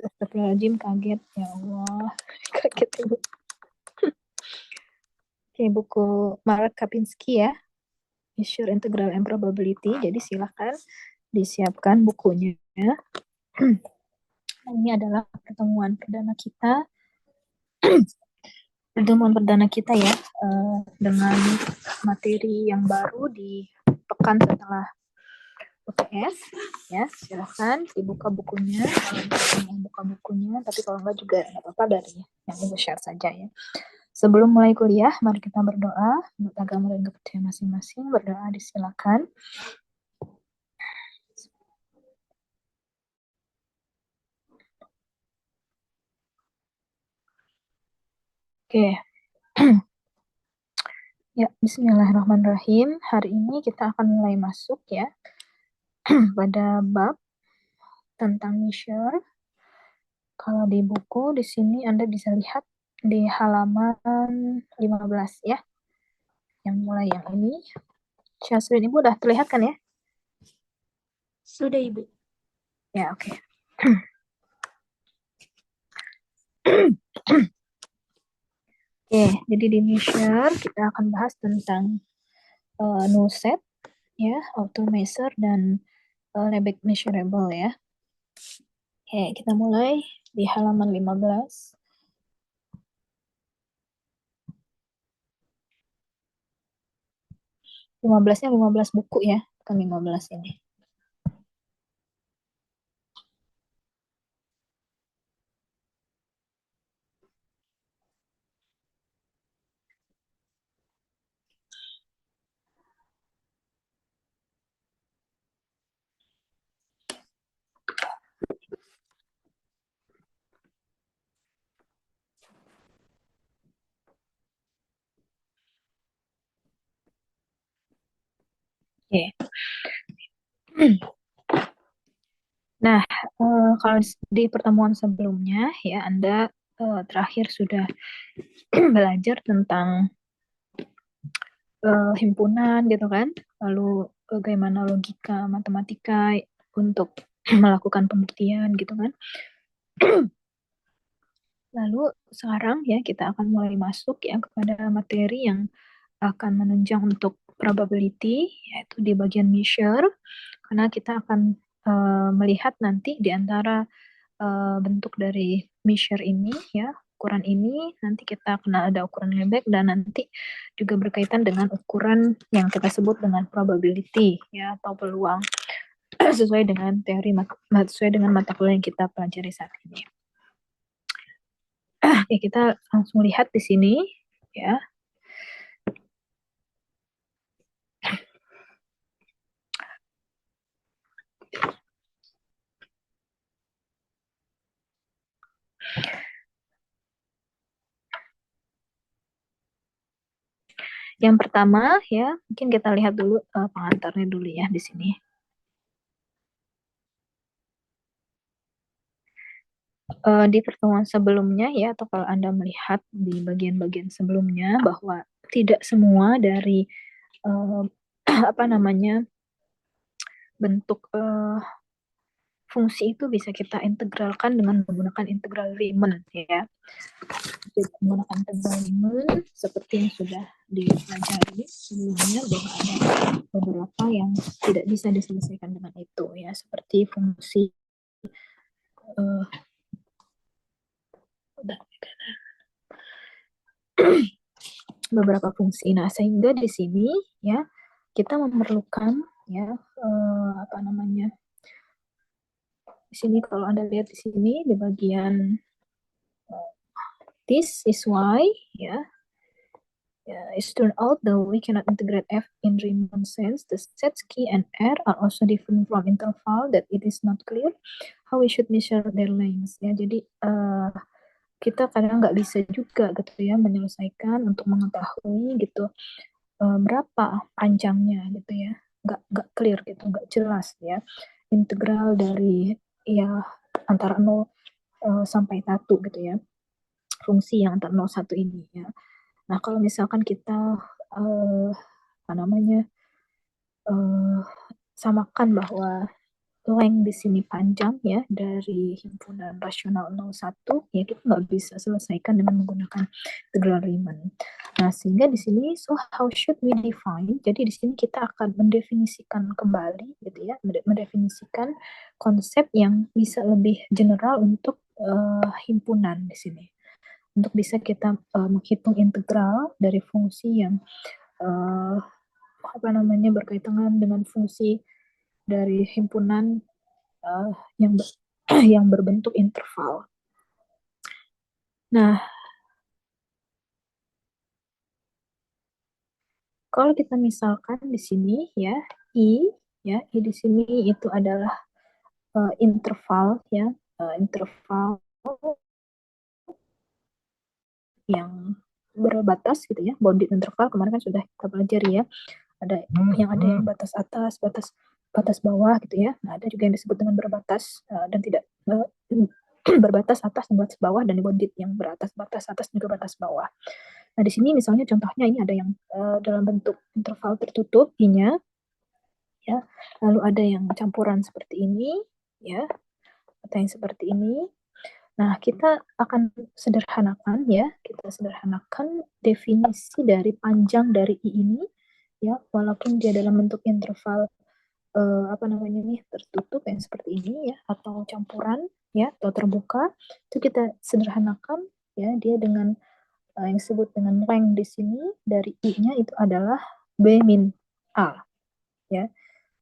Astagfirullahaladzim, kaget. Ya Allah, kaget Ibu. Oke, buku Marek Kapinski ya, Measure Integral and Probability. Jadi silakan disiapkan bukunya. Ini adalah pertemuan perdana kita. Pertemuan perdana kita ya, dengan materi yang baru di pekan setelah UTS ya. Silahkan dibuka bukunya kalau buka bukunya, tapi kalau enggak juga nggak apa-apa, dari yang Ibu share saja ya. Sebelum mulai kuliah, mari kita berdoa menurut agama dan kepercayaan masing-masing. Berdoa disilakan. Oke. Ya, bismillahirrahmanirrahim. Hari ini kita akan mulai masuk ya pada bab tentang measure. Kalau di buku di sini Anda bisa lihat di halaman 15 ya. Yang mulai yang ini. Syazrin, Ibu udah terlihat kan ya? Sudah, Ibu. Ya, oke. Oke, jadi di measure kita akan bahas tentang null set ya, auto measure dan Lebesgue measurable ya. Oke, kita mulai di halaman 15. 15-nya 15 buku ya, bukan 15 ini. Oke. Nah, kalau di pertemuan sebelumnya ya Anda terakhir sudah belajar tentang himpunan gitu kan, lalu bagaimana logika matematika untuk melakukan pembuktian gitu kan. Lalu sekarang ya kita akan mulai masuk ya kepada materi yang akan menunjang untuk probability, yaitu di bagian measure, karena kita akan melihat nanti di antara bentuk dari measure ini ya, ukuran ini, nanti kita kenal ada ukuran Lebesgue dan nanti juga berkaitan dengan ukuran yang kita sebut dengan probability ya, atau peluang sesuai dengan teori sesuai dengan mata kuliah yang kita pelajari saat ini. Ya, kita langsung lihat di sini ya. Yang pertama ya, mungkin kita lihat dulu pengantarnya dulu ya di sini. Di pertemuan sebelumnya ya, atau kalau Anda melihat di bagian-bagian sebelumnya, bahwa tidak semua dari apa namanya bentuk fungsi itu bisa kita integralkan dengan menggunakan integral Riemann ya. Jadi, menggunakan integral Riemann seperti yang sudah dipelajari sebelumnya, bahwa ada beberapa yang tidak bisa diselesaikan dengan itu ya, seperti fungsi beberapa fungsi. Nah, sehingga di sini ya kita memerlukan ya apa namanya, di sini kalau Anda lihat di sini di bagian this is why ya, it turns out though we cannot integrate f in Riemann sense, the sets K and R are also different from interval, that it is not clear how we should measure their lengths ya. Jadi kita kadang nggak bisa juga gitu ya menyelesaikan untuk mengetahui gitu berapa panjangnya gitu ya, nggak clear gitu, nggak jelas ya integral dari ya antara 0 sampai 1 gitu ya, fungsi yang antara 0 1 ini ya. Nah, kalau misalkan kita apa namanya samakan bahwa length di sini panjang ya dari himpunan rasional 01 ya kita nggak bisa selesaikan dengan menggunakan integral Riemann. Nah sehingga di sini so how should we define? Jadi di sini kita akan mendefinisikan kembali gitu ya, mendefinisikan konsep yang bisa lebih general untuk himpunan di sini. Untuk bisa kita menghitung integral dari fungsi yang berkaitan dengan fungsi dari himpunan yang yang berbentuk interval. Nah, kalau kita misalkan di sini ya I di sini itu adalah interval ya, interval yang berbatas gitu ya, bounded interval kemarin kan sudah kita pelajari ya. Ada yang batas atas, batas bawah gitu ya. Nah, ada juga yang disebut dengan berbatas dan tidak berbatas atas dan batas bawah, dan bounded yang beratas batas atas juga batas bawah. Nah, di sini misalnya contohnya ini ada yang dalam bentuk interval tertutup I-nya ya. Lalu ada yang campuran seperti ini ya, atau yang seperti ini. Nah, kita akan sederhanakan ya, kita sederhanakan definisi dari panjang dari I ini ya, walaupun dia dalam bentuk interval tertutup yang seperti ini ya, atau campuran ya, atau terbuka, itu kita sederhanakan ya, dia dengan yang disebut dengan length di sini dari I-nya itu adalah B min A ya,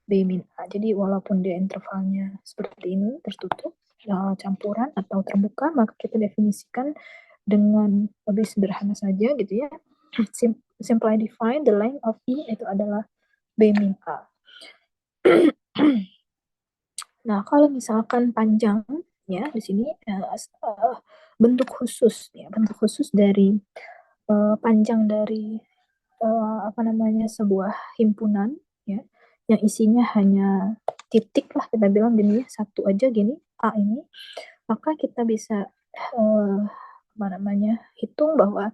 B min A. Jadi walaupun dia intervalnya seperti ini tertutup, campuran atau terbuka, maka kita definisikan dengan lebih sederhana saja gitu ya. Simply define the length of I itu adalah B min A. Nah, kalau misalkan panjang ya di sini bentuk khusus ya, bentuk khusus dari panjang dari sebuah himpunan ya, yang isinya hanya titik lah, kita bilang gini ya, satu aja gini A ini, maka kita bisa hitung bahwa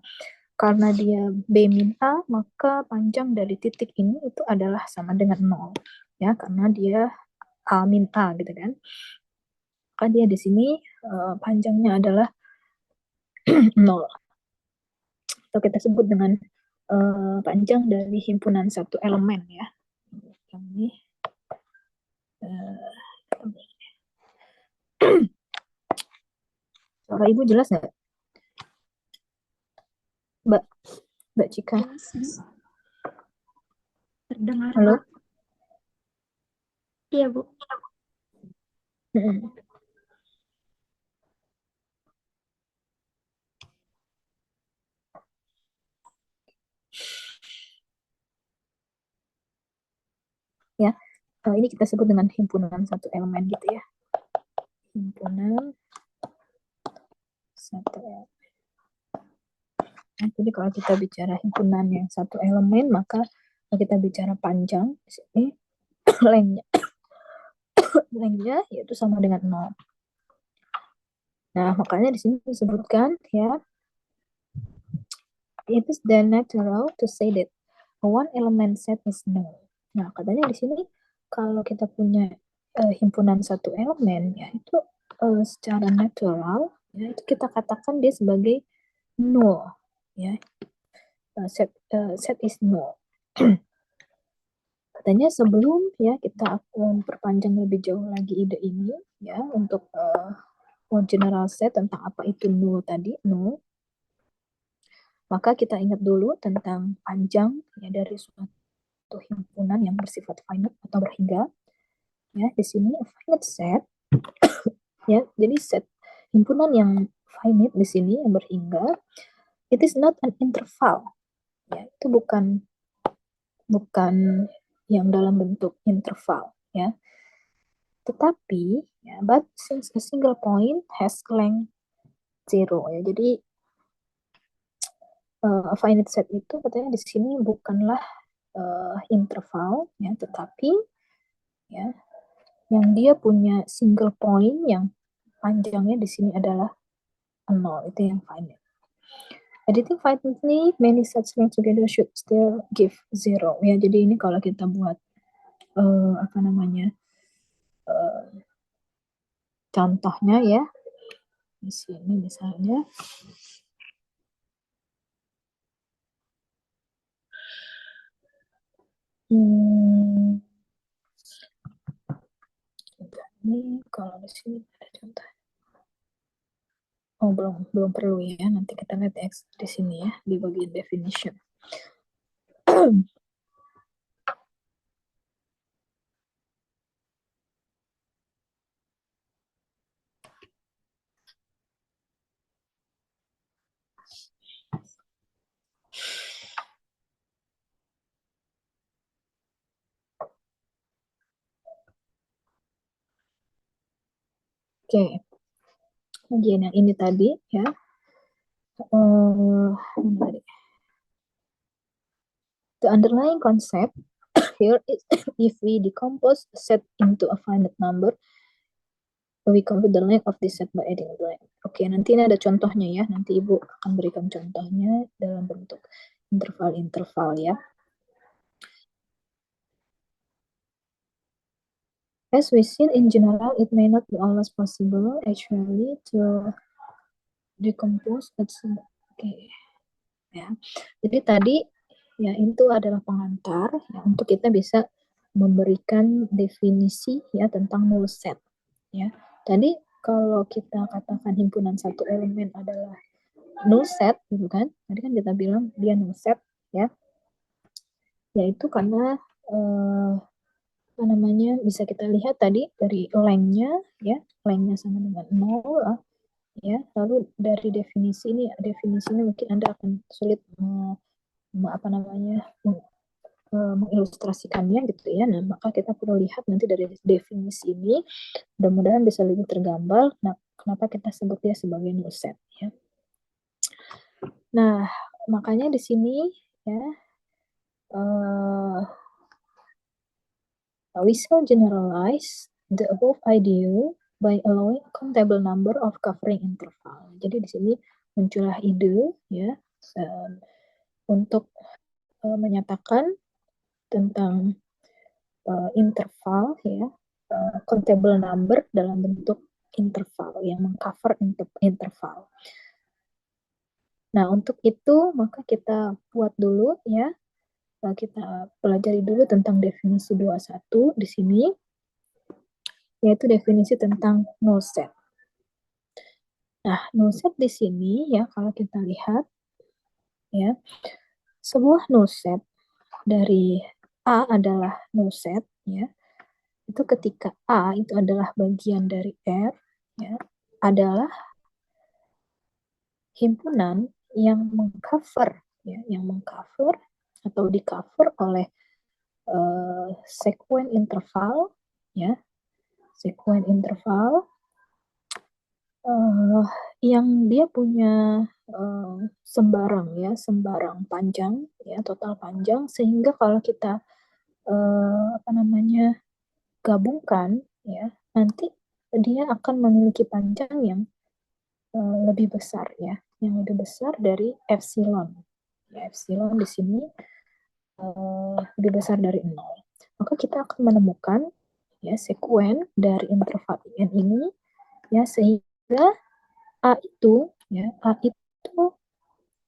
karena dia B min A, maka panjang dari titik ini itu adalah sama dengan 0 ya, karena dia A min A gitu kan. Maka dia di sini panjangnya adalah 0. Atau kita sebut dengan panjang dari himpunan satu elemen ya. Ini suara ibu jelas nggak, Mbak Cika? Terdengar. Halo? Iya, Bu. Ya, ini kita sebut dengan himpunan satu elemen gitu ya. Himpunan satu elemen. Nah, jadi kalau kita bicara himpunan yang satu elemen, maka kita bicara panjang di sini lengthnya yaitu sama dengan 0. Nah, makanya di sini disebutkan ya, it is then natural to say that a one element set is null. Nah, katanya di sini kalau kita punya himpunan satu elemen ya, itu secara natural ya, itu kita katakan dia sebagai null ya. Set is null. Katanya sebelum ya kita perpanjang lebih jauh lagi ide ini ya, untuk general set tentang apa itu null tadi, null, maka kita ingat dulu tentang panjang ya dari suatu himpunan yang bersifat finite atau berhingga ya. Di sini finite set ya, jadi set himpunan yang finite di sini yang berhingga, it is not an interval ya, itu bukan yang dalam bentuk interval ya, tetapi ya, but since a single point has length 0 ya, jadi finite set itu katanya di sini bukanlah interval ya, tetapi ya yang dia punya single point yang panjangnya di sini adalah 0, itu yang finite. Editing finitely, many such lengths together should still give 0 ya. Jadi ini kalau kita buat contohnya ya. Di sini misalnya ini kalau di sini ada contoh. Oh, belum perlu ya. Nanti kita lihat di sini ya di bagian definition. Oke, bagian yang ini tadi ya. The underlying concept here is if we decompose a set into a finite number, we compute the length of this set by adding blank. Oke, nanti ini ada contohnya ya. Nanti Ibu akan berikan contohnya dalam bentuk interval-interval ya. As we see in general, it may not be always possible actually to decompose. Oke, ya. Jadi tadi ya itu adalah pengantar ya, untuk kita bisa memberikan definisi ya tentang null set ya. Tadi kalau kita katakan himpunan satu elemen adalah null set gitu kan, tadi kan kita bilang dia null set ya, yaitu karena apa namanya, bisa kita lihat tadi dari lengthnya ya, lengthnya sama dengan 0 lah ya. Lalu dari definisinya mungkin Anda akan sulit apa namanya mengilustrasikannya gitu ya. Nah, maka kita perlu lihat nanti dari definisi ini, mudah-mudahan bisa lebih tergambar. Nah, kenapa kita sebut dia sebagai null set ya. Nah, makanya di sini ya we shall generalize the above idea by allowing a countable number of covering interval. Jadi di sini muncullah ide ya untuk menyatakan tentang interval ya, countable number dalam bentuk interval yang mengcover interval. Nah, untuk itu maka kita buat dulu ya, kita pelajari dulu tentang definisi 21 di sini, yaitu definisi tentang null set. Nah, null set di sini ya, kalau kita lihat ya, sebuah null set dari A adalah null set ya, itu ketika A itu adalah bagian dari R ya, adalah himpunan yang mengcover ya, yang mengcover atau di cover oleh sekuen interval ya, sekuen interval yang dia punya sembarang ya, sembarang panjang ya, total panjang, sehingga kalau kita apa namanya gabungkan ya, nanti dia akan memiliki panjang yang lebih besar ya, yang lebih besar dari epsilon. Ya, epsilon di sini lebih besar dari 0. Maka kita akan menemukan ya sekuen dari interval n ini ya, sehingga A itu ya, A itu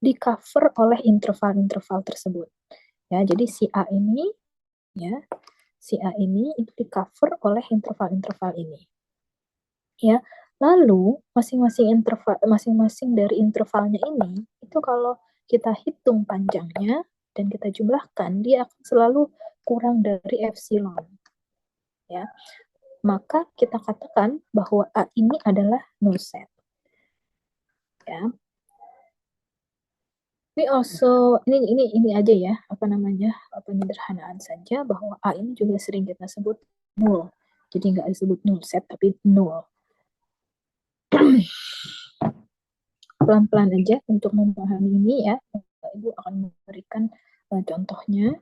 di cover oleh interval-interval tersebut. Ya, jadi si A ini ya, si A ini itu di cover oleh interval-interval ini. Ya. Lalu masing-masing dari intervalnya ini itu kalau kita hitung panjangnya dan kita jumlahkan, dia akan selalu kurang dari epsilon. Ya. Maka kita katakan bahwa A ini adalah null set. Ya. We also ini aja ya, apa namanya, penyederhanaan saja bahwa A ini juga sering kita sebut null. Jadi nggak disebut null set tapi null. Pelan-pelan aja untuk memahami ini ya. Ibu akan memberikan contohnya.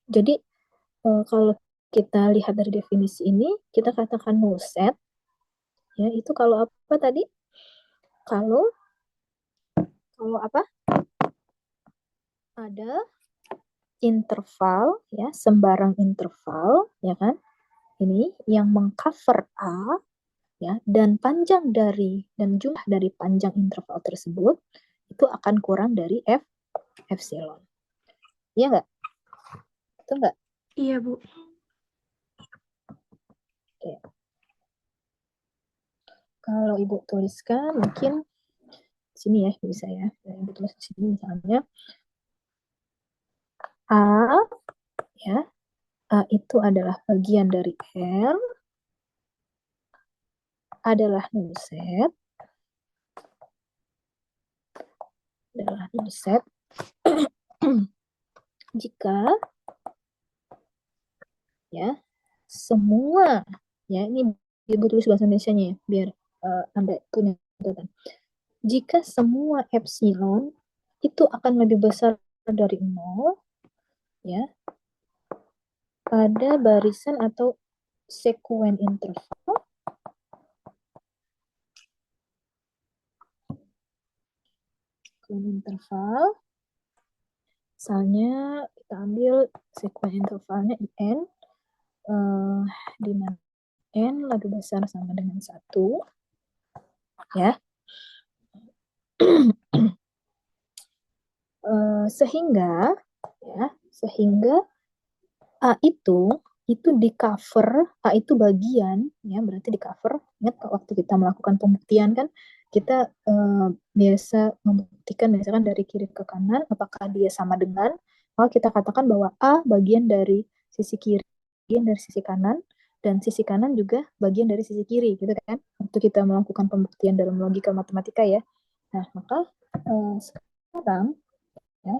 Jadi kalau kita lihat dari definisi ini, kita katakan null set ya, itu kalau apa tadi? Kalau apa? Ada interval, ya, sembarang interval, ya kan? Ini yang mengcover A, ya, dan panjang dari dan jumlah dari panjang interval tersebut itu akan kurang dari F epsilon. Iya nggak? Itu nggak? Iya, Bu. Oke. Kalau Ibu tuliskan mungkin sini ya, bisa ya. Ibu tulis di sini misalnya A, ya. A itu adalah bagian dari R, adalah null set, jika, ya, semua, ya, ini Ibu tulis bahasa Indonesia-nya ya, biar Anda punya catatan. Jika semua epsilon itu akan lebih besar dari 0, ya, pada barisan atau sekuen interval, misalnya kita ambil sekuen intervalnya in, di mana n lebih besar sama dengan 1, ya. Sehingga, ya, sehingga A itu di cover, A itu bagian, ya, berarti di cover. Ingat waktu kita melakukan pembuktian kan, kita biasa membuktikan misalkan dari kiri ke kanan, apakah dia sama dengan, maka kita katakan bahwa A bagian dari sisi kiri, bagian dari sisi kanan, dan sisi kanan juga bagian dari sisi kiri, gitu kan, waktu kita melakukan pembuktian dalam logika matematika ya. Nah, maka sekarang, ya,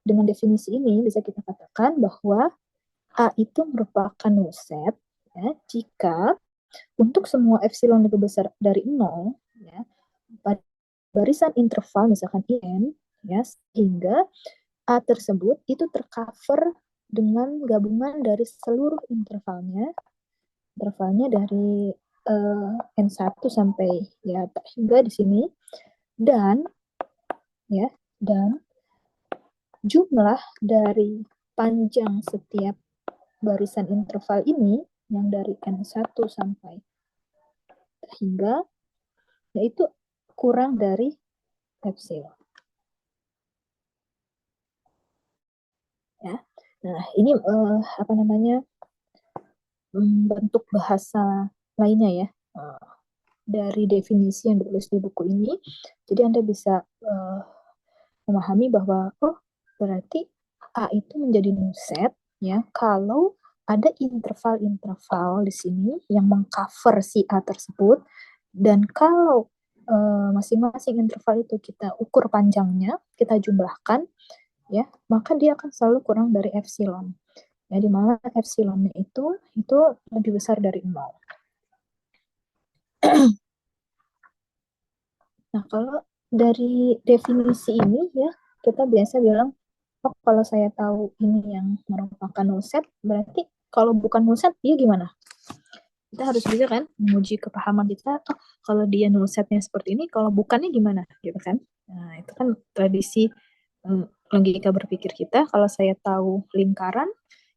dengan definisi ini bisa kita katakan bahwa A itu merupakan null set, ya, jika untuk semua epsilon lebih besar dari 0, ya, pada barisan interval misalkan in, ya, sehingga A tersebut itu tercover dengan gabungan dari seluruh intervalnya dari N1 sampai ya hingga di sini, dan, ya, dan jumlah dari panjang setiap barisan interval ini yang dari N1 sampai hingga, yaitu kurang dari epsilon. Ya. Nah, ini apa namanya, bentuk bahasa lainnya ya, dari definisi yang ditulis di buku ini. Jadi Anda bisa memahami bahwa oh, berarti A itu menjadi null set, ya, kalau ada interval-interval di sini yang mengcover si A tersebut, dan kalau masing-masing interval itu kita ukur panjangnya, kita jumlahkan, ya, maka dia akan selalu kurang dari epsilon. Ya, di mana epsilonnya itu lebih besar dari 0. Nah, kalau dari definisi ini ya, kita biasa bilang, oh, kalau saya tahu ini yang merupakan null set, berarti kalau bukan null set, dia gimana? Kita harus bisa kan menguji kepahaman kita, oh, kalau dia null setnya seperti ini, kalau bukannya gimana, gitu kan? Nah, itu kan tradisi logika berpikir kita. Kalau saya tahu lingkaran,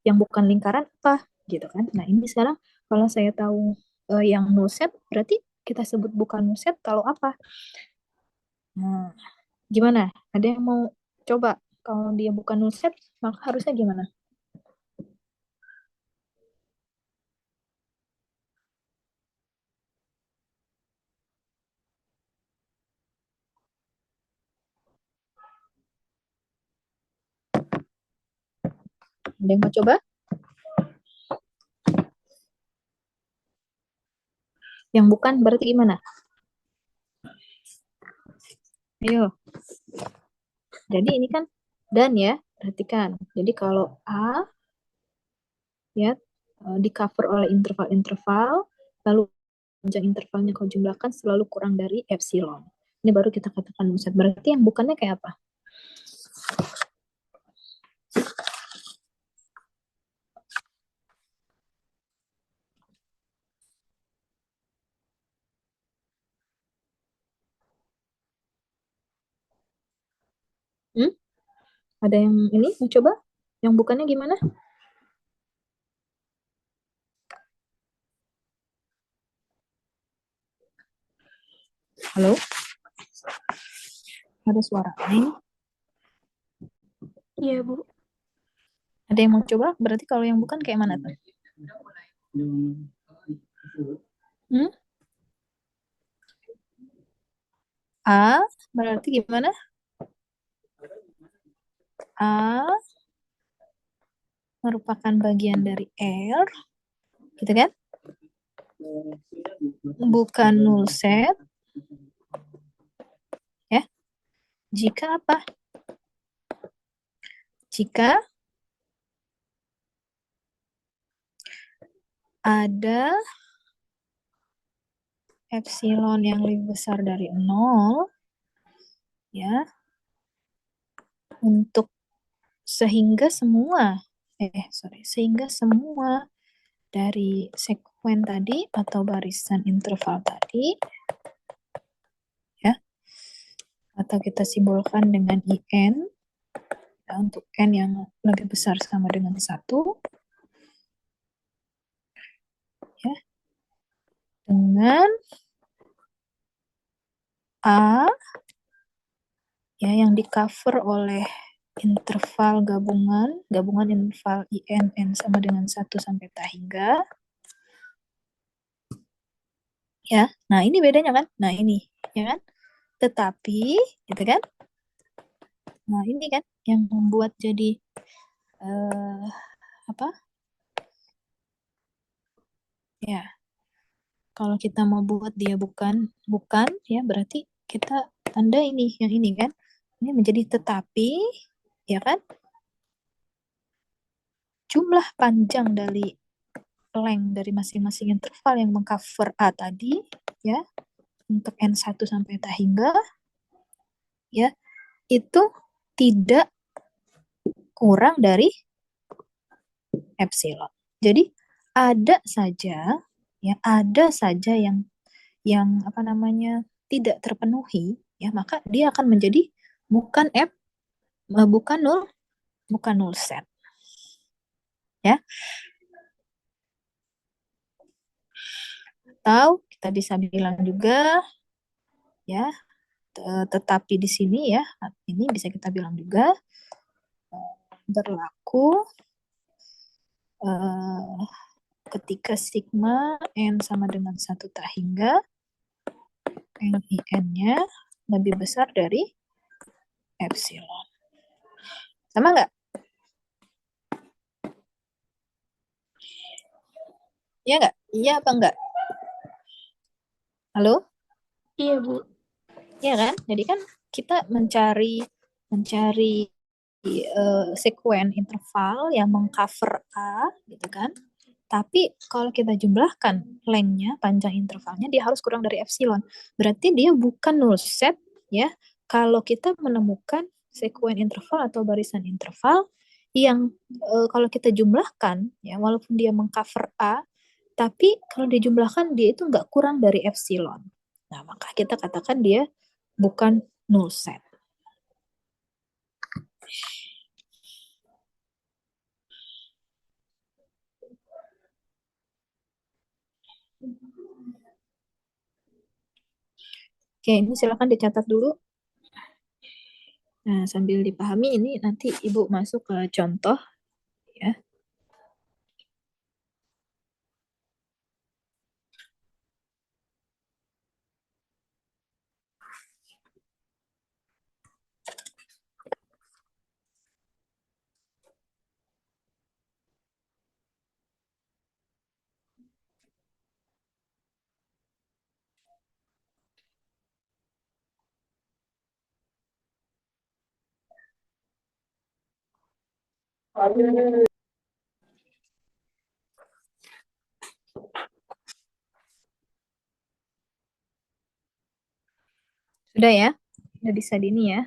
yang bukan lingkaran apa, gitu kan? Nah, ini sekarang kalau saya tahu yang null set, berarti kita sebut bukan null set kalau apa? Nah, gimana? Ada yang mau coba? Kalau dia bukan null set, maka harusnya gimana? Ada yang mau coba? Yang bukan berarti gimana? Ayo. Jadi ini kan dan ya, perhatikan. Jadi kalau A, ya, di cover oleh interval-interval, lalu panjang intervalnya kau jumlahkan selalu kurang dari epsilon. Ini baru kita katakan null set. Berarti yang bukannya kayak apa? Hmm? Ada yang ini mau coba? Yang bukannya gimana? Halo? Ada suara aneh. Iya, Bu. Ada yang mau coba? Berarti kalau yang bukan kayak mana tuh? Hmm? A berarti gimana? A merupakan bagian dari R, gitu kan? Bukan null set, ya. Jika apa? Jika ada epsilon yang lebih besar dari 0, ya, untuk sehingga semua dari sekuen tadi atau barisan interval tadi, ya, atau kita simbolkan dengan IN, ya, untuk N yang lebih besar sama dengan 1, ya, dengan A, ya, yang di cover oleh interval gabungan interval IN N sama dengan 1 sampai tak hingga, ya. Nah, ini bedanya kan? Nah, ini, ya kan? Tetapi, gitu kan? Nah, ini kan yang membuat jadi apa? Ya, kalau kita mau buat dia bukan bukan, ya berarti kita tanda ini, yang ini kan? Ini menjadi tetapi, ya kan? Jumlah panjang dari length dari masing-masing interval yang mengcover A tadi, ya, untuk N1 sampai tak hingga, ya, itu tidak kurang dari epsilon. Jadi ada saja yang apa namanya tidak terpenuhi, ya, maka dia akan menjadi bukan bukan null set, ya. Atau kita bisa bilang juga, ya, tetapi di sini, ya, ini bisa kita bilang juga berlaku ketika sigma N sama dengan 1 tak hingga NIN-nya lebih besar dari epsilon. Sama nggak? Iya nggak? Iya apa nggak? Halo? Iya, Bu. Iya kan? Jadi kan kita mencari sekuen interval yang mengcover A, gitu kan? Tapi kalau kita jumlahkan lengthnya, panjang intervalnya, dia harus kurang dari epsilon. Berarti dia bukan null set, ya. Kalau kita menemukan sekuen interval atau barisan interval yang kalau kita jumlahkan, ya, walaupun dia mengcover A, tapi kalau dijumlahkan dia itu nggak kurang dari epsilon. Nah, maka kita katakan dia bukan null set. Oke, ini silakan dicatat dulu. Nah, sambil dipahami ini nanti Ibu masuk ke contoh, ya. Sudah ya? Sudah bisa di ini ya.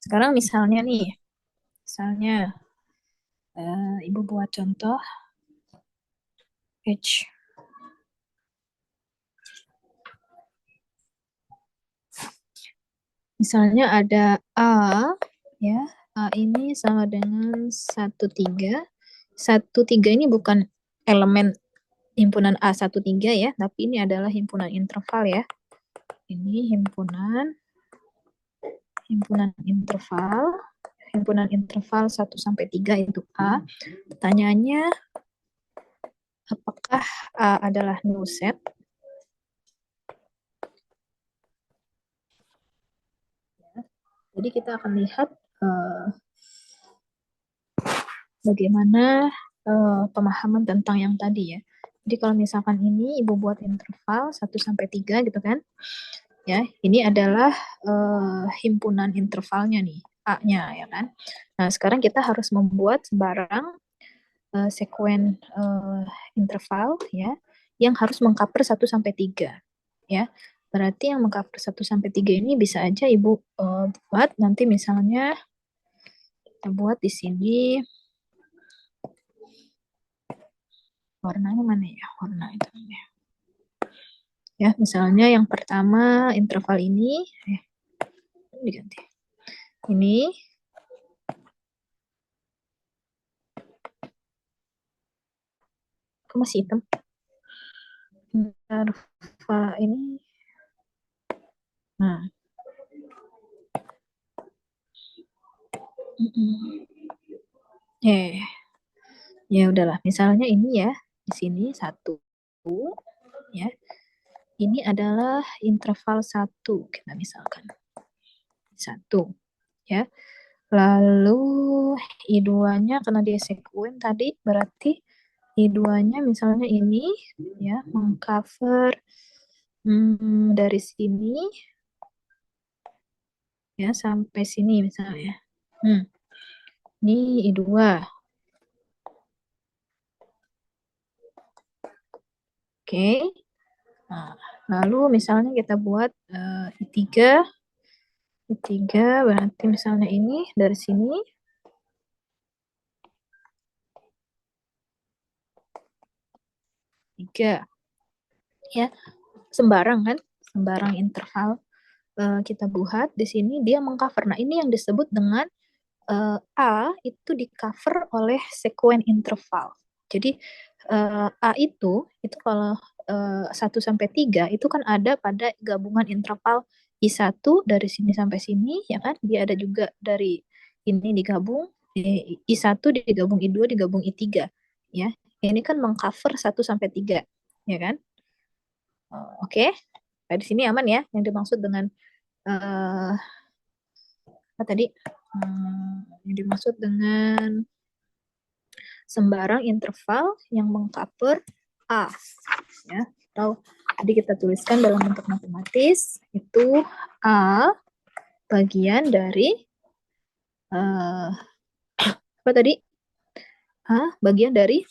Sekarang misalnya nih, Ibu buat contoh H. Misalnya ada A, ya, A ini sama dengan 13. 13 ini bukan elemen himpunan A13 ya, tapi ini adalah himpunan interval ya. Ini himpunan interval 1 sampai 3 itu A. Pertanyaannya, apakah A adalah null set? Jadi kita akan lihat bagaimana pemahaman tentang yang tadi ya. Jadi kalau misalkan ini Ibu buat interval 1 sampai 3 gitu kan. Ya, ini adalah himpunan intervalnya nih, A-nya ya kan. Nah, sekarang kita harus membuat sembarang sekuen interval ya yang harus mengcover 1 sampai 3 ya. Berarti yang mengcover 1 sampai 3 ini bisa aja Ibu buat nanti misalnya kita buat di sini warnanya mana ya? Warna itu ya. Ya, misalnya yang pertama interval ini diganti. Ini kok masih hitam? Interval ini nah. Ya udahlah, misalnya ini ya, di sini 1 ya. Ini adalah interval 1 kita misalkan. 1 ya. Lalu I2-nya karena dia sekuen tadi berarti I2-nya misalnya ini ya, mengcover dari sini ya sampai sini misalnya. Ini I2. Oke. Nah, lalu misalnya kita buat I3. I3 berarti misalnya ini dari sini. Tiga. Ya, sembarang kan? Sembarang interval kita buat di sini dia mengcover. Nah, ini yang disebut dengan A itu di cover oleh sekuen interval. Jadi A itu kalau 1 sampai 3 itu kan ada pada gabungan interval I1 dari sini sampai sini ya kan. Dia ada juga dari ini digabung I1 digabung I2 digabung I3 ya. Ini kan mengcover 1 sampai 3 ya kan. Oke. Nah, di sini aman ya yang dimaksud dengan apa tadi? Yang dimaksud dengan sembarang interval yang mengcover A ya. Atau tadi kita tuliskan dalam bentuk matematis itu A bagian dari apa tadi? A bagian dari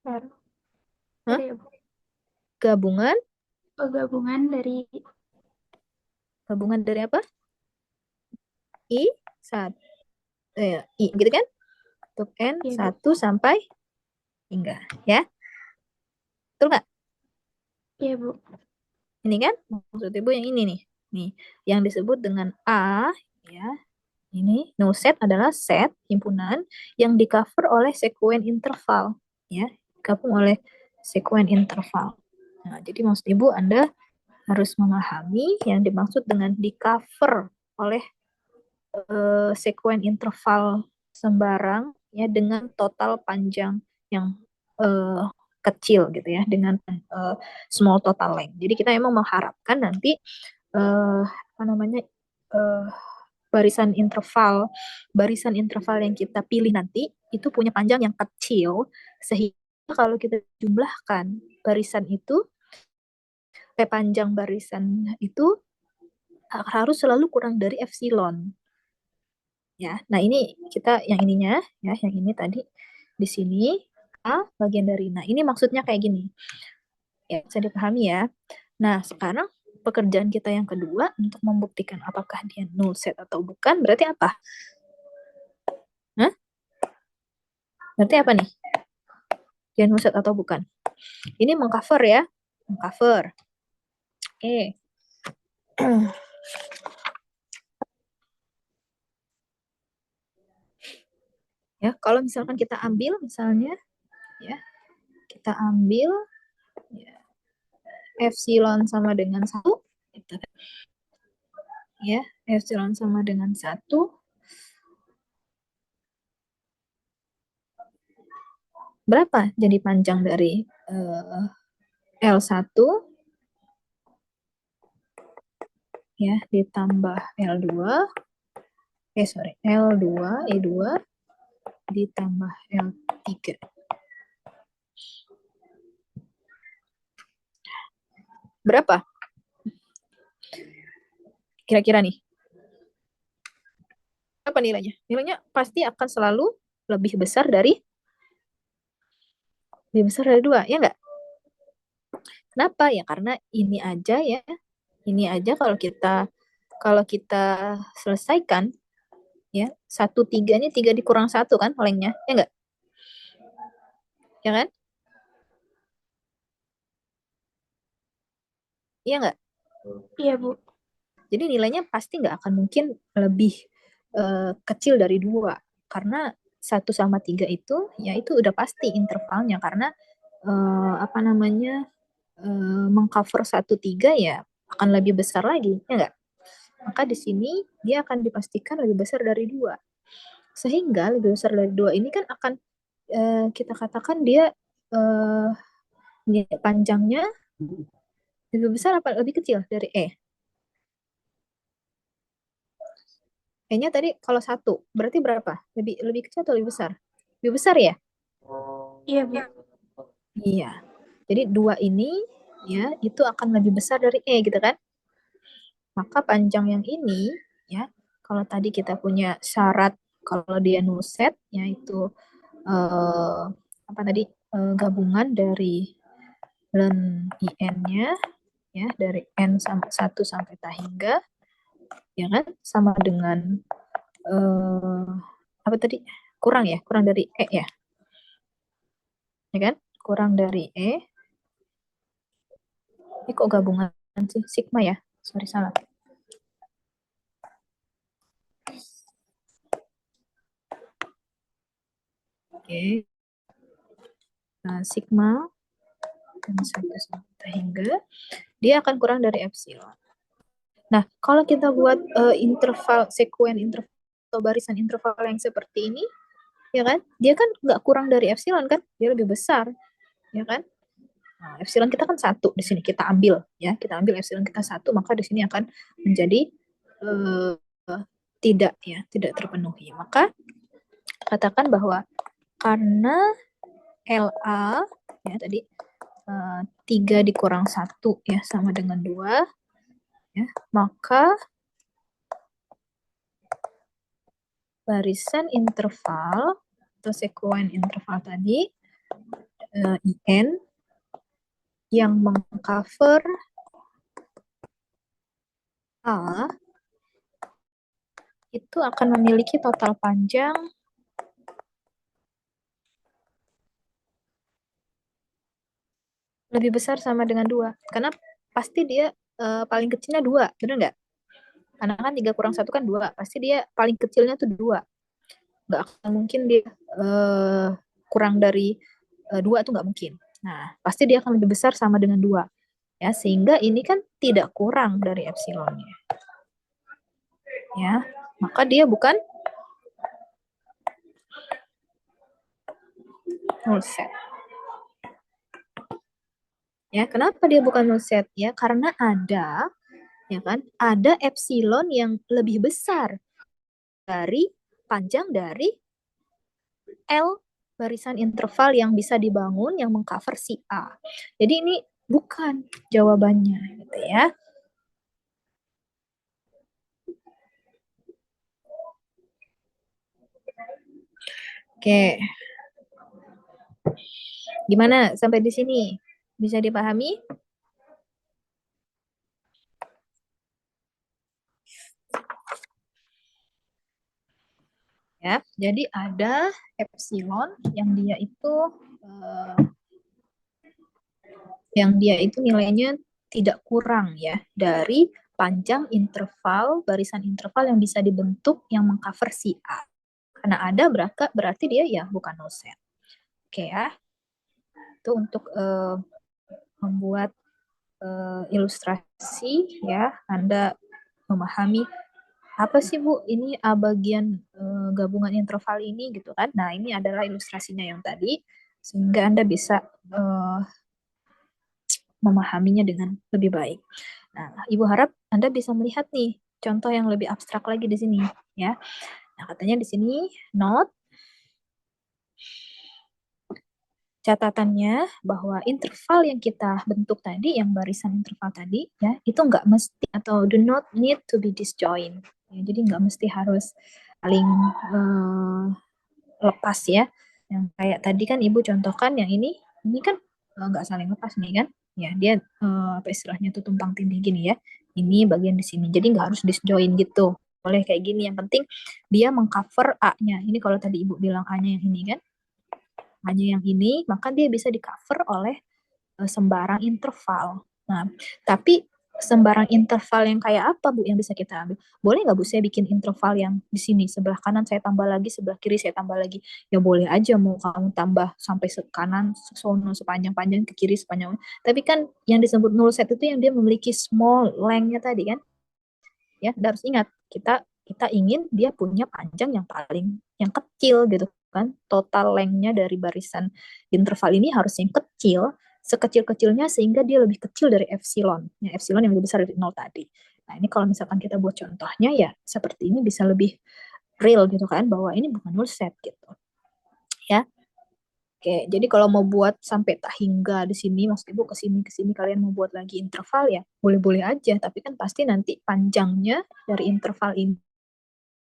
R. Hah? Dari Gabungan gabungan dari apa? I 1 I gitu kan? Untuk N ya, 1 sampai hingga ya. Betul nggak? ya Bu. Ini kan maksud Ibu yang ini nih. Nih, yang disebut dengan A ya. Ini null set adalah set himpunan yang di cover oleh sekuen interval ya, digabung oleh sekuen interval. Nah, jadi maksud Ibu Anda harus memahami yang dimaksud dengan di cover oleh sekuen interval sembarang ya dengan total panjang yang kecil gitu ya, dengan small total length. Jadi kita emang mengharapkan nanti apa namanya barisan interval yang kita pilih nanti itu punya panjang yang kecil sehingga kalau kita jumlahkan barisan itu panjang barisan itu harus selalu kurang dari epsilon ya. Nah, ini kita yang ininya ya, yang ini tadi di sini A bagian dari. Nah, ini maksudnya kayak gini. Ya, bisa dipahami ya. Nah, sekarang pekerjaan kita yang kedua untuk membuktikan apakah dia null set atau bukan, berarti apa? Hah? Berarti apa nih? Dia null set atau bukan? Ini mengcover ya. Mengcover. Oke. Ya, kalau misalkan kita ambil misalnya ya, kita ambil ya, epsilon sama dengan 1 gitu kan. Ya, epsilon sama dengan 1. Berapa jadi panjang dari L1 ya ditambah L2 L2 E2 ditambah L3. Berapa? Kira-kira nih. Apa nilainya? Nilainya pasti akan selalu lebih besar dari 2, ya enggak? Kenapa? Ya karena ini aja ya. Ini aja kalau kita selesaikan ya, 1/3 ini 3 dikurang 1 kan lengthnya, ya enggak? Ya kan? Iya enggak? Iya, Bu. Jadi nilainya pasti nggak akan mungkin lebih kecil dari 2. Karena 1/3 itu, ya itu udah pasti intervalnya. Karena apa namanya, mengcover 1/3 ya akan lebih besar lagi, ya nggak? Maka di sini dia akan dipastikan lebih besar dari 2. Sehingga lebih besar dari 2 ini kan akan kita katakan dia panjangnya lebih besar apa lebih kecil dari E? E-nya tadi kalau 1, berarti berapa? Lebih lebih kecil atau lebih besar? Lebih besar ya? Iya, Bu. Iya. Jadi 2 ini ya itu akan lebih besar dari E gitu kan? Maka panjang yang ini ya, kalau tadi kita punya syarat kalau dia null set yaitu apa tadi gabungan dari len IN-nya ya dari N sampai 1 sampai tak hingga ya kan sama dengan apa tadi kurang dari E ya kan kurang dari E ini kok gabungan sih sigma ya sorry salah oke nah, sigma dan 1 sampai hingga dia akan kurang dari epsilon. Nah, kalau kita buat interval, sekuen interval atau barisan interval yang seperti ini, ya kan? Dia kan nggak kurang dari epsilon kan? Dia lebih besar, ya kan? Nah, epsilon kita kan 1 di sini kita ambil, ya. Kita ambil epsilon kita 1, maka di sini akan menjadi tidak terpenuhi. Maka katakan bahwa karena LA ya tadi 3 dikurang 1 ya sama dengan 2 ya, maka barisan interval atau sekuen interval tadi IN yang mengcover A itu akan memiliki total panjang lebih besar sama dengan 2. Karena pasti dia paling kecilnya 2, benar nggak? Karena kan 3 kurang 1 kan 2. Pasti dia paling kecilnya tuh 2. Nggak akan mungkin dia kurang dari 2 tuh nggak mungkin. Nah, pasti dia akan lebih besar sama dengan 2. Ya, sehingga ini kan tidak kurang dari epsilonnya. Ya, maka dia bukan null set. Ya, kenapa dia bukan null set? Ya, karena ada ya kan? Ada epsilon yang lebih besar dari panjang dari L barisan interval yang bisa dibangun yang mengcover si A. Jadi ini bukan jawabannya gitu ya. Oke. Gimana sampai di sini? Bisa dipahami? Ya, jadi ada epsilon yang dia itu nilainya tidak kurang ya dari panjang interval barisan interval yang bisa dibentuk yang mengcover si A. Karena ada berarti dia ya bukan null set. Oke ya. Itu untuk membuat ilustrasi ya. Anda memahami apa sih Bu ini bagian gabungan interval ini gitu kan. Nah, ini adalah ilustrasinya yang tadi sehingga Anda bisa memahaminya dengan lebih baik. Nah, Ibu harap Anda bisa melihat nih contoh yang lebih abstrak lagi di sini ya. Nah, katanya di sini note catatannya bahwa interval yang kita bentuk tadi, yang barisan interval tadi, ya itu nggak mesti atau do not need to be disjoint. Ya, jadi nggak mesti harus saling lepas ya. Yang kayak tadi kan Ibu contohkan yang ini kan nggak saling lepas nih kan. Ya dia apa istilahnya tuh tumpang tindih gini ya. Ini bagian di sini. Jadi nggak harus disjoint gitu. Boleh kayak gini. Yang penting dia mengcover A-nya. Ini kalau tadi Ibu bilang A-nya yang ini kan. A-nya yang ini, maka dia bisa di-cover oleh sembarang interval. Nah, tapi sembarang interval yang kayak apa Bu yang bisa kita ambil? Boleh nggak Bu saya bikin interval yang di sini sebelah kanan saya tambah lagi, sebelah kiri saya tambah lagi? Ya boleh aja mau kamu tambah sampai kanan sono sepanjang-panjang ke kiri sepanjang. Tapi kan yang disebut null set itu yang dia memiliki small length-nya tadi kan? Ya, harus ingat kita kita ingin dia punya panjang yang paling yang kecil gitu kan. Total length-nya dari barisan interval ini harus yang kecil, sekecil-kecilnya sehingga dia lebih kecil dari epsilon. Ya, epsilon yang lebih besar dari nol tadi. Nah, ini kalau misalkan kita buat contohnya ya seperti ini bisa lebih real gitu kan bahwa ini bukan null set gitu. Ya. Oke, jadi kalau mau buat sampai tak hingga di sini, Mas Ibu ke sini kalian mau buat lagi interval ya, boleh-boleh aja, tapi kan pasti nanti panjangnya dari interval ini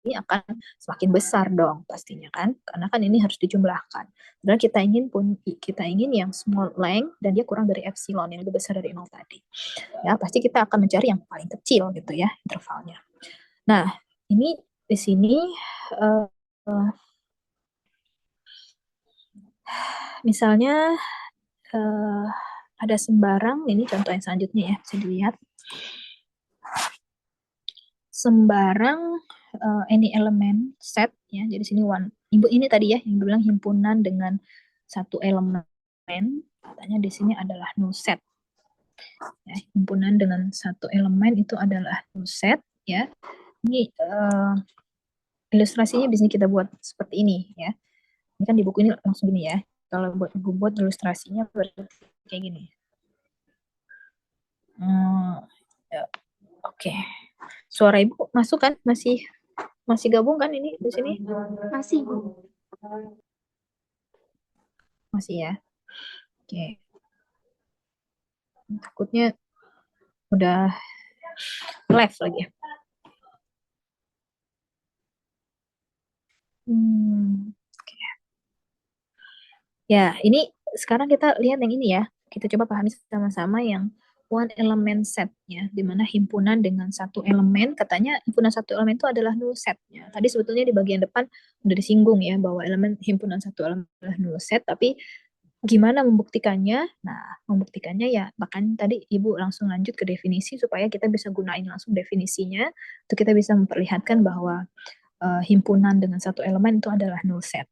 akan semakin besar dong pastinya kan, karena kan ini harus dijumlahkan. Dan kita ingin yang small length dan dia kurang dari epsilon yang lebih besar dari nol tadi. Ya, pasti kita akan mencari yang paling kecil gitu ya intervalnya. Nah, ini di sini uh, misalnya ada sembarang, ini contoh yang selanjutnya ya, bisa dilihat. Sembarang any element set ya. Jadi sini Ibu ini tadi ya yang bilang himpunan dengan satu elemen, katanya di sini adalah null set. Ya, himpunan dengan satu elemen itu adalah null set ya. Ini ilustrasinya bisa kita buat seperti ini ya. Ini kan di buku ini langsung gini ya. Kalau buat Ibu buat ilustrasinya berarti kayak gini. Ya. Oke. Suara Ibu masuk kan? Masih gabung kan ini di sini? Masih, Bu. Masih ya. Oke. Takutnya udah live lagi. Oke. Ya, ini sekarang kita lihat yang ini ya. Kita coba pahami sama-sama yang one element set ya, di mana himpunan dengan satu elemen, katanya himpunan satu elemen itu adalah null set ya. Tadi sebetulnya di bagian depan udah disinggung ya bahwa himpunan satu elemen adalah null set, tapi gimana membuktikannya? Nah, membuktikannya ya bahkan tadi Ibu langsung lanjut ke definisi supaya kita bisa gunain langsung definisinya untuk kita bisa memperlihatkan bahwa himpunan dengan satu elemen itu adalah null set.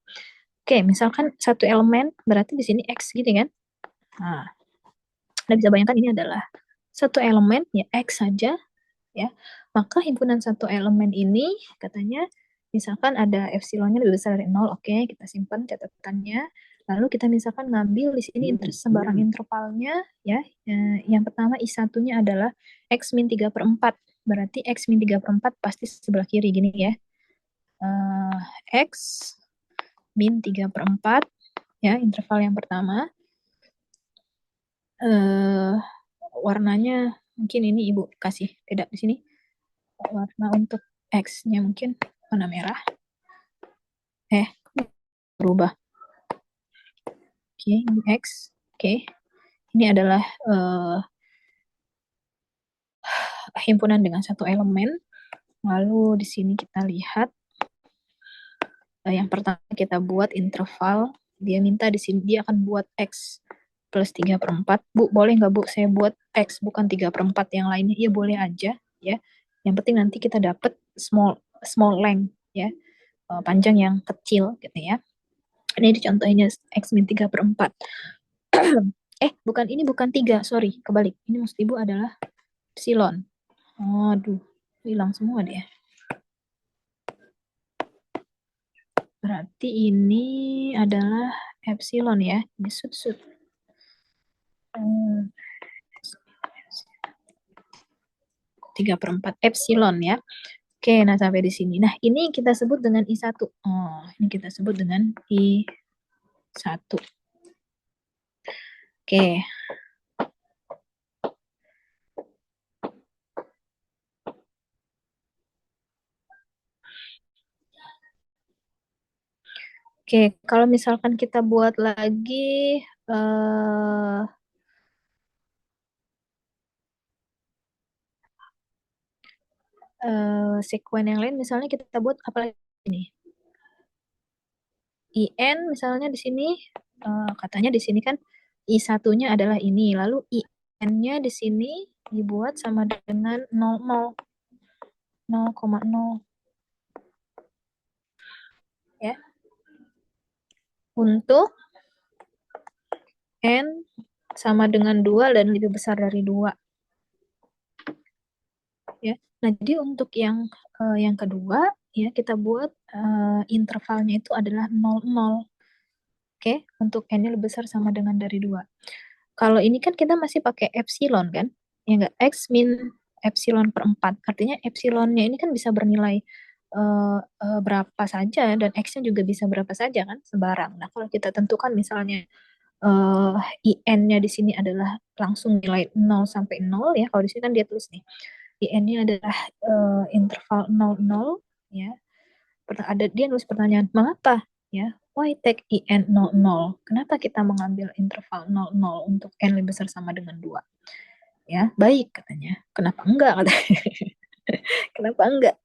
Oke, misalkan satu elemen berarti di sini X gitu kan. Nah, Anda bisa bayangkan ini adalah satu elemen ya X saja ya. Maka himpunan satu elemen ini katanya misalkan ada epsilonnya lebih besar dari 0, oke, kita simpan catatannya. Lalu kita misalkan ngambil di sini sembarang intervalnya ya. Yang pertama I1-nya adalah X min 3/4. Berarti X min 3/4 pasti sebelah kiri gini ya. X min 3/4 ya, interval yang pertama. Warnanya mungkin ini Ibu kasih beda di sini. Warna untuk X-nya mungkin warna merah. Berubah. Oke, ini X. Oke. Ini adalah himpunan dengan satu elemen. Lalu di sini kita lihat yang pertama kita buat interval. Dia minta di sini dia akan buat X plus 3/4. Bu, boleh nggak Bu saya buat X bukan 3/4 yang lainnya? Iya boleh aja ya. Yang penting nanti kita dapat small length ya. panjang yang kecil gitu ya. Ini contohnya X min 3/4. Bukan, ini bukan 3, sorry, kebalik. Ini maksud Ibu adalah epsilon. Aduh, hilang semua dia. Berarti ini adalah epsilon ya. Ini sud. 3/4 epsilon ya. Oke, nah sampai di sini. Nah, ini kita sebut dengan I1. Ini kita sebut dengan I1. Oke. Oke, kalau misalkan kita buat lagi sekuen yang lain, misalnya kita buat apa lagi nih? IN misalnya di sini, katanya di sini kan I1-nya adalah ini, lalu IN-nya di sini dibuat sama dengan 0,0 ya. Untuk N sama dengan 2 dan lebih besar dari 2. Ya. Nah, jadi untuk yang kedua ya kita buat intervalnya itu adalah 0,0. Oke, untuk N-nya lebih besar sama dengan dari 2. Kalau ini kan kita masih pakai epsilon kan? Ya enggak? X min epsilon per 4. Artinya epsilonnya ini kan bisa bernilai berapa saja dan X-nya juga bisa berapa saja kan? Sembarang. Nah, kalau kita tentukan misalnya IN-nya di sini adalah langsung nilai 0 sampai 0 ya. Kalau di sini kan dia tulis nih. IN-nya adalah interval 0,0 ya. Dia nulis pertanyaan, mengapa ya? Why take IN 0,0? Kenapa kita mengambil interval 0,0 untuk N lebih besar sama dengan 2? Ya, baik katanya. Kenapa enggak katanya? Kenapa enggak?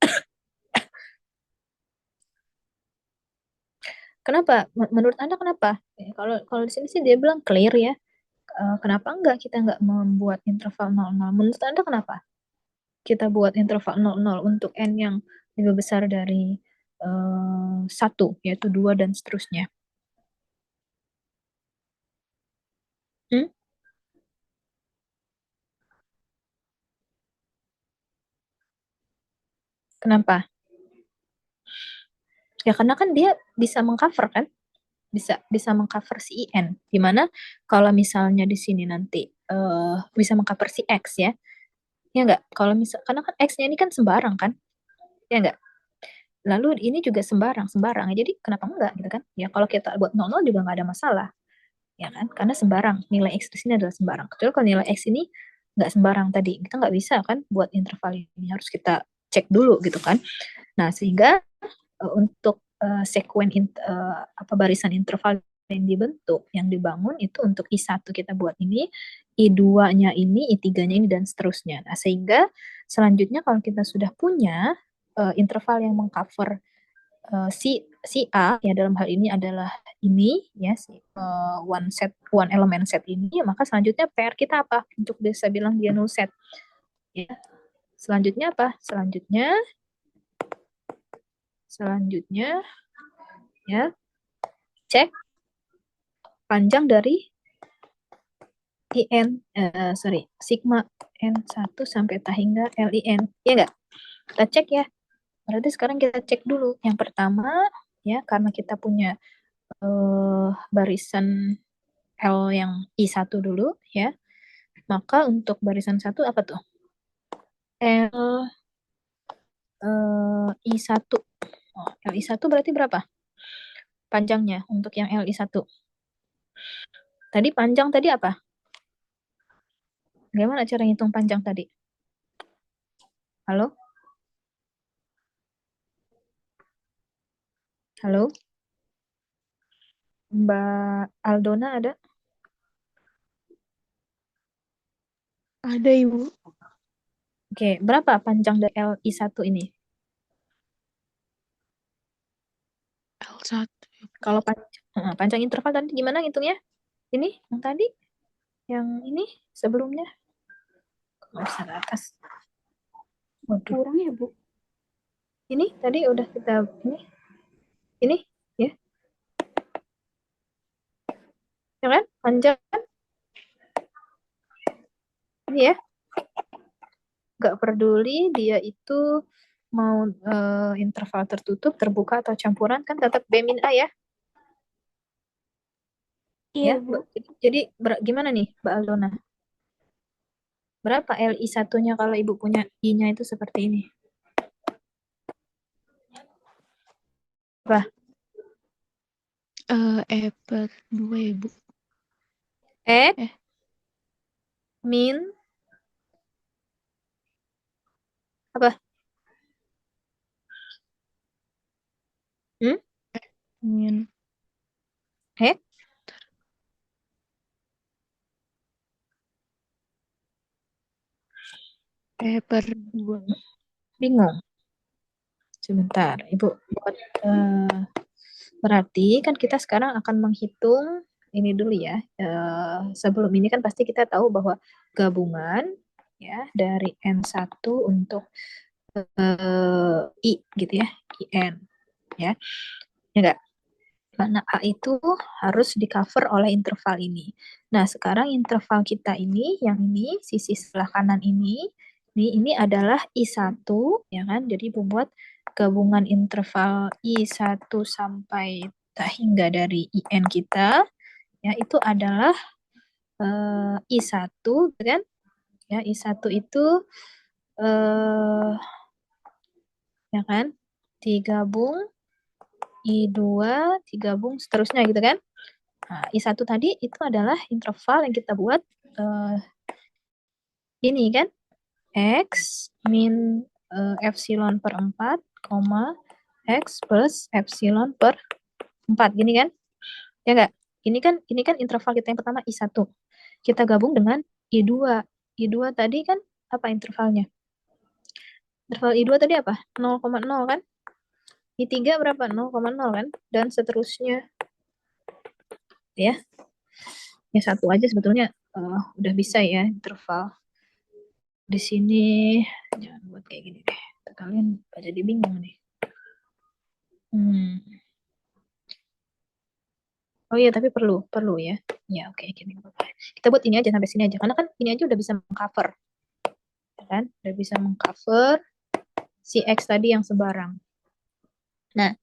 Kenapa? Menurut Anda kenapa? Kalau kalau di sini sih dia bilang clear ya. Kenapa enggak kita enggak membuat interval 0,0? Menurut Anda kenapa? Kita buat interval 0,0 untuk N yang lebih besar dari 1, yaitu 2 dan seterusnya. Hmm? Kenapa? Ya karena kan dia bisa mengcover kan? Bisa mengcover si IN. Dimana kalau misalnya di sini nanti bisa mengcover si X ya. Ya enggak? Kalau misal karena kan X-nya ini kan sembarang kan? Ya enggak? Lalu ini juga sembarang. Jadi kenapa enggak gitu kan? Ya kalau kita buat 0,0 juga enggak ada masalah. Ya kan? Karena sembarang. Nilai X di sini adalah sembarang. Kecuali kalau nilai X ini enggak sembarang tadi. Kita enggak bisa kan buat interval ini. Harus kita cek dulu gitu kan. Nah, sehingga untuk barisan interval yang dibentuk, yang dibangun itu untuk I1 kita buat ini, I2-nya ini, I3-nya ini, dan seterusnya. Nah, sehingga selanjutnya kalau kita sudah punya interval yang mengcover si A, ya dalam hal ini adalah ini, ya, one element set ini, maka selanjutnya PR kita apa? Untuk bisa bilang dia null set. Ya. Selanjutnya apa? Selanjutnya ya cek panjang dari sigma N1 sampai hingga LIN. Ya enggak? Kita cek ya. Berarti sekarang kita cek dulu. Yang pertama, ya, karena kita punya barisan L yang I1 dulu, ya. Maka untuk barisan 1 apa tuh? L I1. L I1 berarti berapa? Panjangnya untuk yang L I1. Tadi panjang tadi apa? Gimana cara ngitung panjang tadi? Halo? Halo? Mbak Aldona ada? Ada, Ibu. Oke, berapa panjang dari LI1 ini? L1. Kalau panjang interval tadi gimana ngitungnya? Ini yang tadi? Yang ini sebelumnya? Nggak bisa ke atas. Waduh. Kurang ya, Bu? Ini tadi udah kita ini. Ini ya. Ya kan? Panjang kan? Ini ya. Nggak peduli dia itu mau interval tertutup, terbuka atau campuran kan tetap B min A ya. Iya, Ya, Bu. jadi gimana nih, Mbak Aldona? Berapa LI satunya kalau Ibu punya I-nya itu seperti ini? Apa? E per 2 ya, Bu. X Eh, min apa? Hmm? min X? E per 2. Bingung. Sebentar, Ibu buat berarti kan kita sekarang akan menghitung ini dulu ya. Sebelum ini kan pasti kita tahu bahwa gabungan ya dari N1 untuk I gitu ya, IN ya. Ya enggak? Mana A itu harus di cover oleh interval ini. Nah, sekarang interval kita ini, yang ini, sisi sebelah kanan ini adalah I1, ya kan? Jadi membuat gabungan interval I1 sampai tak hingga dari IN kita, ya itu adalah I1, kan? Ya, I1 itu, ya kan? Digabung, I2, digabung seterusnya gitu kan? Nah, I1 tadi itu adalah interval yang kita buat ini kan, X min epsilon per 4, X plus epsilon per 4, gini kan? Ya enggak? Ini kan interval kita yang pertama I1. Kita gabung dengan I2. I2 tadi kan apa intervalnya? Interval I2 tadi apa? 0,0 kan? I3 berapa? 0,0 kan? Dan seterusnya. Ya. Ya satu aja sebetulnya udah bisa ya interval. Di sini jangan buat kayak gini deh. Kalian jadi bingung nih. Oh iya, tapi perlu ya. Ya oke, gini. Kita buat ini aja sampai sini aja, karena kan ini aja udah bisa mengcover, ya kan? Udah bisa mengcover si X tadi yang sebarang. Nah,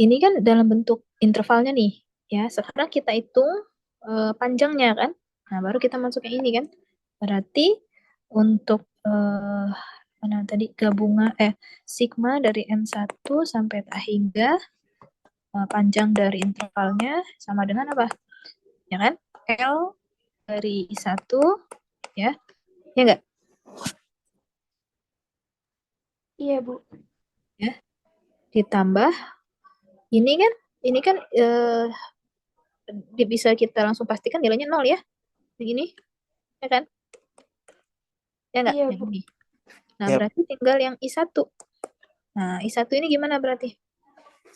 ini kan dalam bentuk intervalnya nih, ya. Sekarang kita hitung panjangnya kan. Nah, baru kita masuk ke ini kan. Berarti untuk mana tadi gabungan sigma dari N1 sampai tak hingga panjang dari intervalnya sama dengan apa? Ya kan? L dari I1 ya. Ya enggak? Iya, Bu. Ya. Ditambah ini kan bisa kita langsung pastikan nilainya 0 ya. Yang ini ya kan? Ya enggak? Iya, Yang Bu. ini. Nah, Yap. berarti tinggal yang I1. Nah, I1 ini gimana berarti?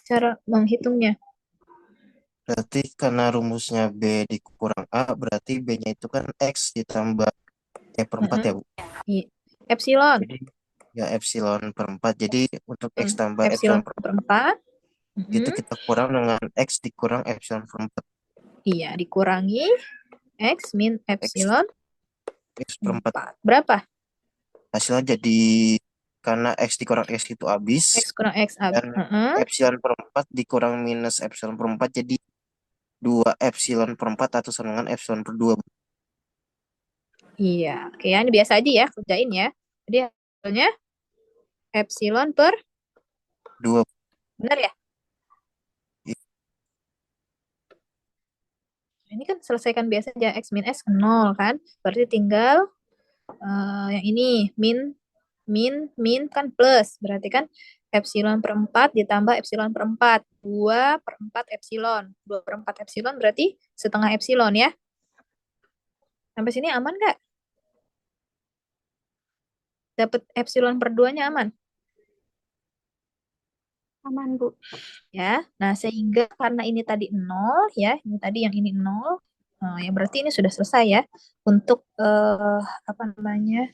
Cara menghitungnya. Berarti karena rumusnya B dikurang A, berarti B-nya itu kan X ditambah E per 4 ya, Bu? Epsilon. Jadi ya epsilon per 4. Jadi untuk X tambah Epsilon epsilon per per 4. itu kita kurang dengan X dikurang epsilon per 4. Iya, dikurangi X min X, epsilon X per 4. 4. Berapa? Hasilnya jadi karena X dikurang X itu habis. X kurang X Dan epsilon per 4 dikurang minus epsilon per 4 jadi 2 epsilon per 4 atau sama dengan epsilon per 2. Iya, oke ya, ini biasa aja ya, kerjain ya. Jadi hasilnya epsilon per 2. benar ya? Ini kan selesaikan biasa aja, X min S 0 kan. Berarti tinggal yang ini, min kan plus. Berarti kan epsilon per 4 ditambah epsilon per 4. 2 per 4 epsilon. 2 per 4 epsilon berarti setengah epsilon ya. Sampai sini aman nggak? Dapat epsilon per 2-nya aman? Aman, Bu. Ya. Nah, sehingga karena ini tadi 0 ya, ini tadi yang ini 0, ya berarti ini sudah selesai ya untuk apa namanya?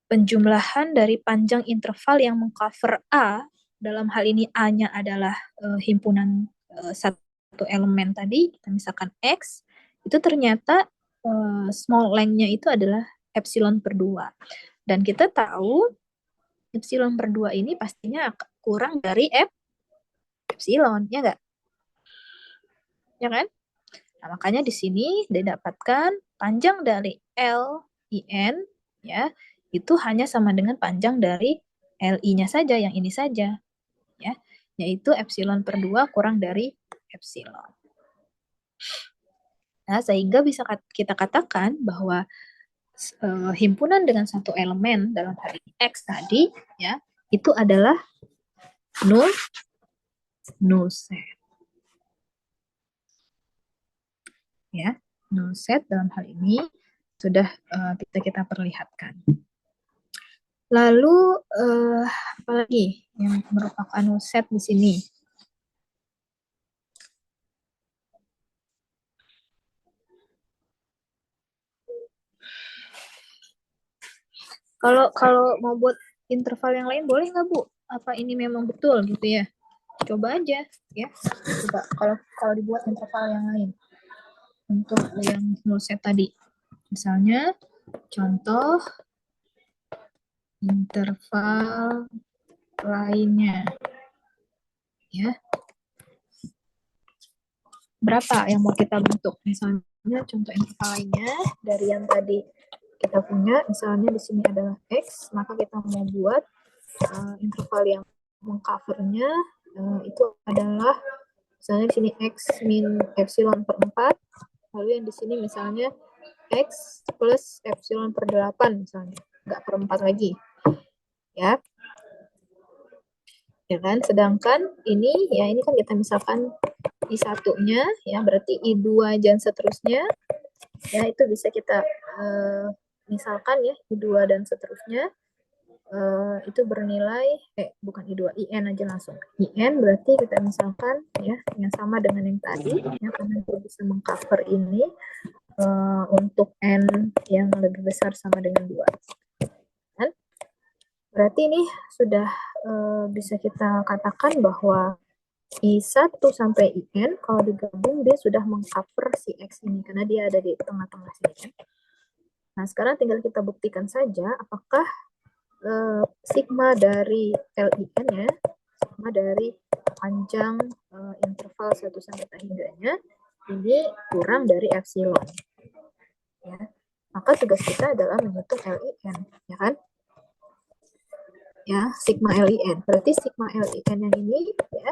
Penjumlahan dari panjang interval yang mengcover A dalam hal ini A-nya adalah himpunan satu elemen tadi, kita misalkan X, itu ternyata small length-nya itu adalah epsilon per 2. Dan kita tahu epsilon per 2 ini pastinya kurang dari epsilon, ya nggak? Ya kan? Nah, makanya di sini didapatkan panjang dari LIN, ya, itu hanya sama dengan panjang dari LI-nya saja, yang ini saja, ya, yaitu epsilon per 2 kurang dari epsilon. Nah, sehingga bisa kita katakan bahwa himpunan dengan satu elemen dalam hal ini X tadi, ya, itu adalah null set. Ya, null set dalam hal ini sudah kita perlihatkan. Lalu apa lagi yang merupakan null set di sini? Kalau mau buat interval yang lain boleh nggak, Bu? Apa ini memang betul gitu ya? Coba aja ya. Coba kalau dibuat interval yang lain untuk yang null set tadi. Misalnya contoh interval lainnya. Ya. Berapa yang mau kita bentuk? Misalnya contoh interval lainnya dari yang tadi kita punya, misalnya di sini adalah X, maka kita mau buat interval yang mengcovernya itu adalah misalnya di sini X min epsilon per 4, lalu yang di sini misalnya X plus epsilon per 8 misalnya, nggak per 4 lagi. Ya. Ya kan? Sedangkan ini ya ini kan kita misalkan I1-nya ya, berarti I2 dan seterusnya. Ya, itu bisa kita misalkan ya I2 dan seterusnya itu bernilai bukan I2, IN aja langsung. IN berarti kita misalkan ya yang sama dengan yang tadi ya, karena kita bisa mengcover ini untuk N yang lebih besar sama dengan 2. Kan? Berarti ini sudah bisa kita katakan bahwa I1 sampai IN kalau digabung dia sudah mengcover si X ini karena dia ada di tengah-tengah sini kan. Nah, sekarang tinggal kita buktikan saja apakah sigma dari LIN ya, sigma dari panjang interval 1 sampai tangganya ini kurang dari epsilon. Ya. Maka tugas kita adalah menghitung LIN, ya kan? Ya, sigma LIN. Berarti sigma LIN yang ini ya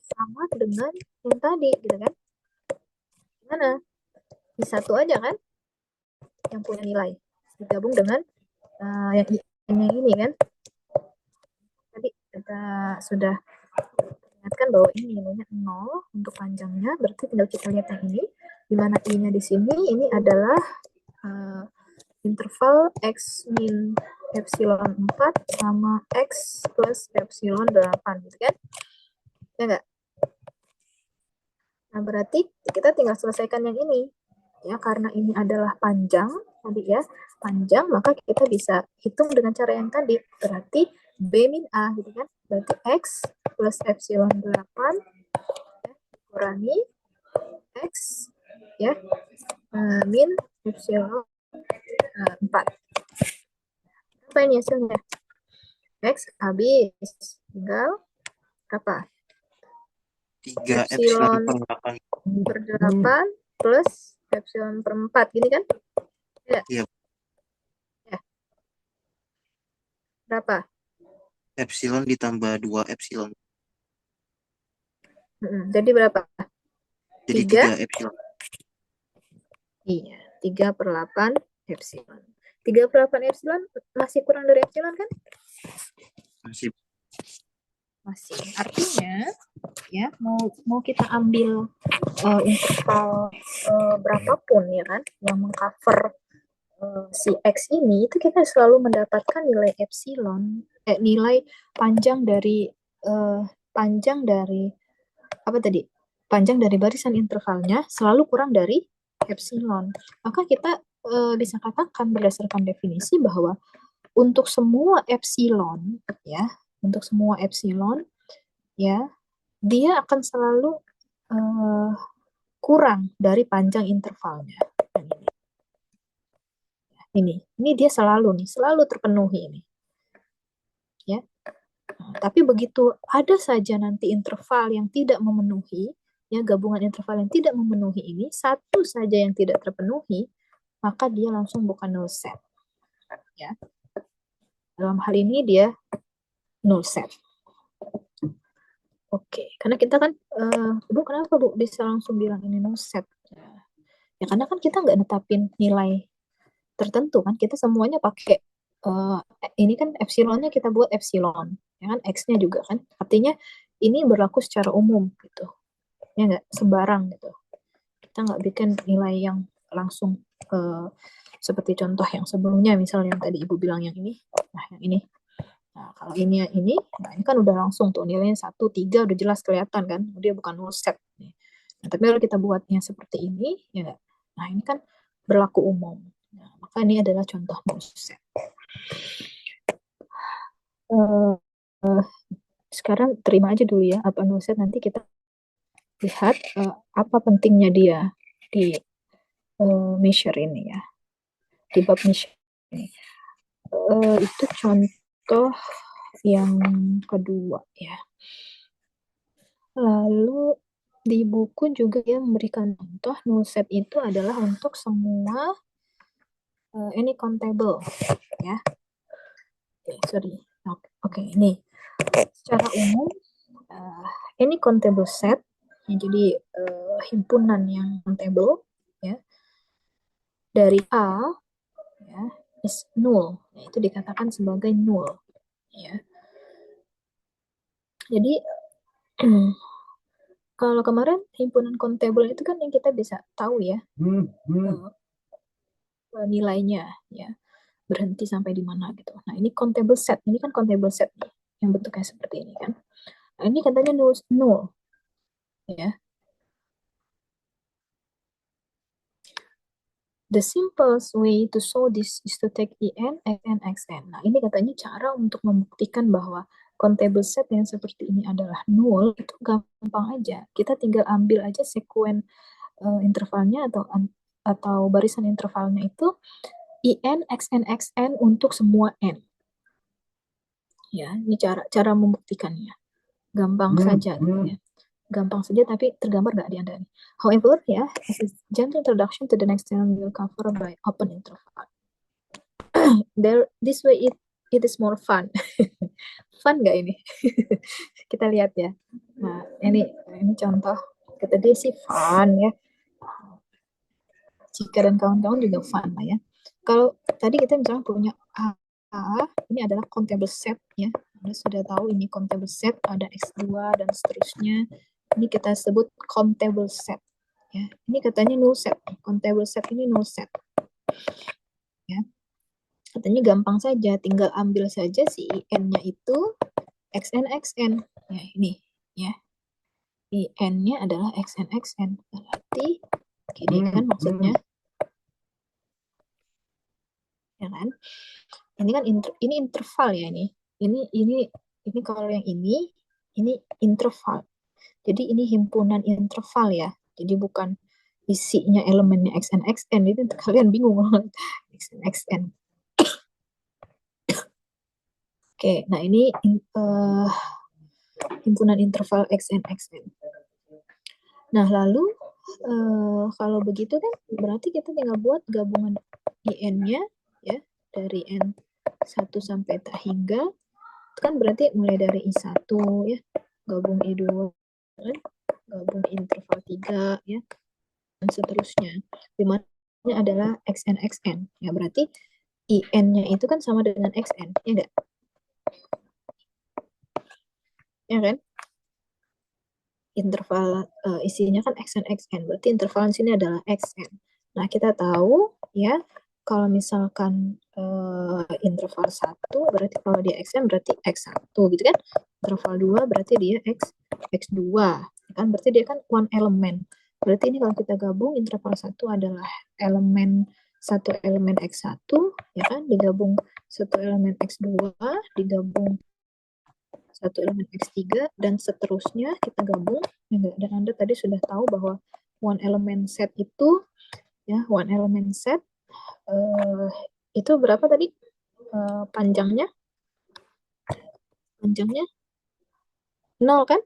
sama dengan yang tadi, gitu kan? Gimana? I1 aja kan? Yang punya nilai. Digabung dengan yang ini kan? Tadi kita sudah ingatkan bahwa ini nilainya 0 untuk panjangnya, berarti tinggal kita lihat yang ini, di mana I-nya di sini, ini adalah interval X min epsilon 4 sama X plus epsilon 8, gitu kan? Ya enggak? Nah, berarti kita tinggal selesaikan yang ini. Ya, karena ini adalah panjang, tadi ya, panjang, maka kita bisa hitung dengan cara yang tadi. Berarti B min A, gitu kan? Berarti X plus epsilon 8 ya, kurangi X ya min epsilon 4. Apa ini hasilnya? X habis. Tinggal apa? 3 epsilon epsilon per 8 plus epsilon per 4, gini kan? Ya. Iya. Ya. Berapa? Epsilon ditambah 2 epsilon. Jadi berapa? Jadi 3 epsilon. Iya, 3 per 8 epsilon. 3 per 8 epsilon masih kurang dari epsilon kan? Masih. Artinya ya mau kita ambil interval berapapun ya kan yang mengcover si X ini, itu kita selalu mendapatkan nilai epsilon, nilai panjang dari apa tadi? Panjang dari barisan intervalnya selalu kurang dari epsilon. Maka kita bisa katakan berdasarkan definisi bahwa untuk semua epsilon ya, untuk semua epsilon ya, dia akan selalu kurang dari panjang intervalnya. Ini dia selalu terpenuhi ini, ya. Nah, tapi begitu ada saja nanti interval yang tidak memenuhi, ya, gabungan interval yang tidak memenuhi ini, satu saja yang tidak terpenuhi, maka dia langsung bukan null set, ya. Dalam hal ini dia null set. Oke, karena kita kan, Bu, kenapa Bu bisa langsung bilang ini null set? Ya karena kan kita nggak netapin nilai tertentu kan, kita semuanya pakai ini kan epsilonnya kita buat epsilon, ya kan, x-nya juga kan, artinya ini berlaku secara umum gitu, ya nggak sembarang gitu, kita nggak bikin nilai yang langsung seperti contoh yang sebelumnya, misalnya yang tadi Ibu bilang yang ini, nah yang ini. Nah, kalau ini, nah ini kan udah langsung tuh nilainya 1, 3 udah jelas kelihatan kan, dia bukan null set. Nah, tapi kalau kita buatnya seperti ini, ya nggak? Nah, ini kan berlaku umum. Nah, maka ini adalah contoh null set. Sekarang terima aja dulu ya apa null set, nanti kita lihat apa pentingnya dia di measure ini ya, di bab measure ini. Itu contoh yang kedua ya. Lalu di buku juga dia memberikan contoh null set itu adalah untuk semua any countable ya. Sorry. Oke, ini secara umum any countable set, ya, jadi himpunan yang countable ya dari A ya is null, ya, itu dikatakan sebagai null ya. Jadi kalau kemarin himpunan countable itu kan yang kita bisa tahu ya nilainya ya, berhenti sampai di mana gitu. Nah, ini countable set, ini kan countable set nih, yang bentuknya seperti ini kan. Nah, ini katanya null ya. The simplest way to show this is to take En, Xn, Xn. Nah, ini katanya cara untuk membuktikan bahwa countable set yang seperti ini adalah null, itu gampang aja. Kita tinggal ambil aja sekuen intervalnya atau barisan intervalnya itu In, Xn, Xn untuk semua N. Ya, ini cara membuktikannya. Gampang saja gitu ya. Gampang saja, tapi tergambar nggak di Anda ini. However, ya, as a gentle introduction to the next term will cover by open interval. This way it is more fun. Fun nggak ini? Kita lihat ya. Nah, ini contoh. Kata dia sih fun ya. Cika dan kawan-kawan juga fun lah ya. Kalau tadi kita misalnya punya A, ini adalah countable set ya. Anda sudah tahu ini countable set, ada X2 dan seterusnya. Ini kita sebut countable set. Ya, ini katanya null set. Countable set ini null set. Ya. Katanya gampang saja, tinggal ambil saja si IN-nya itu XN XN. Ya, ini ya. IN-nya adalah XN XN. Berarti gini kan maksudnya. Ya kan? Ini kan ini interval ya ini. Ini kalau yang ini interval. Jadi ini himpunan interval ya. Jadi bukan isinya elemennya xn xn, itu kalian bingung xn xn. Oke, nah ini himpunan interval xn xn. Nah, lalu kalau begitu kan berarti kita tinggal buat gabungan in-nya ya dari n 1 sampai tak hingga. Itu kan berarti mulai dari I1 ya, gabung I2 kan, gabung interval 3 ya, dan seterusnya. Dimana adalah xn xn. Ya berarti in-nya itu kan sama dengan xn, ya enggak? Ya kan? Interval isinya kan xn xn, berarti interval di sini adalah xn. Nah, kita tahu ya kalau misalkan interval 1 berarti kalau dia xn berarti x1 gitu kan. Interval 2 berarti dia x2 kan, berarti dia kan one element. Berarti ini kalau kita gabung interval 1 adalah satu elemen x1 ya kan, digabung satu elemen x2 digabung satu elemen X3 dan seterusnya kita gabung. Dan Anda tadi sudah tahu bahwa one element set itu ya, one element set itu berapa tadi? Panjangnya 0 kan?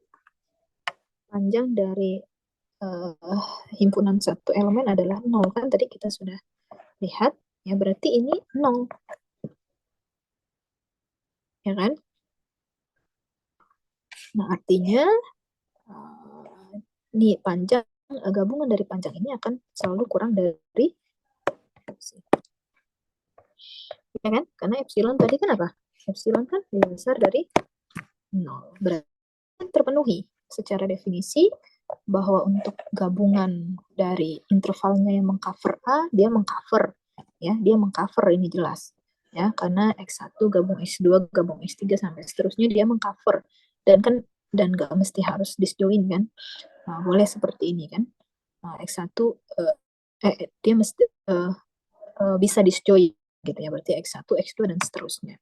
Panjang dari himpunan satu elemen adalah 0 kan? Tadi kita sudah lihat, ya berarti ini 0. Ya kan? Nah, artinya nih panjang, gabungan dari panjang ini akan selalu kurang dari ya kan? Karena epsilon tadi kan apa? Epsilon kan lebih besar dari 0. Berarti terpenuhi secara definisi bahwa untuk gabungan dari intervalnya yang mengcover A, dia mengcover ya, dia mengcover ini jelas. Ya, karena X1 gabung X2 gabung X3 sampai seterusnya dia mengcover. Dan nggak mesti harus disjoin kan. Nah, boleh seperti ini kan. Nah, X1 dia mesti bisa disjoin gitu ya, berarti X1, X2 dan seterusnya.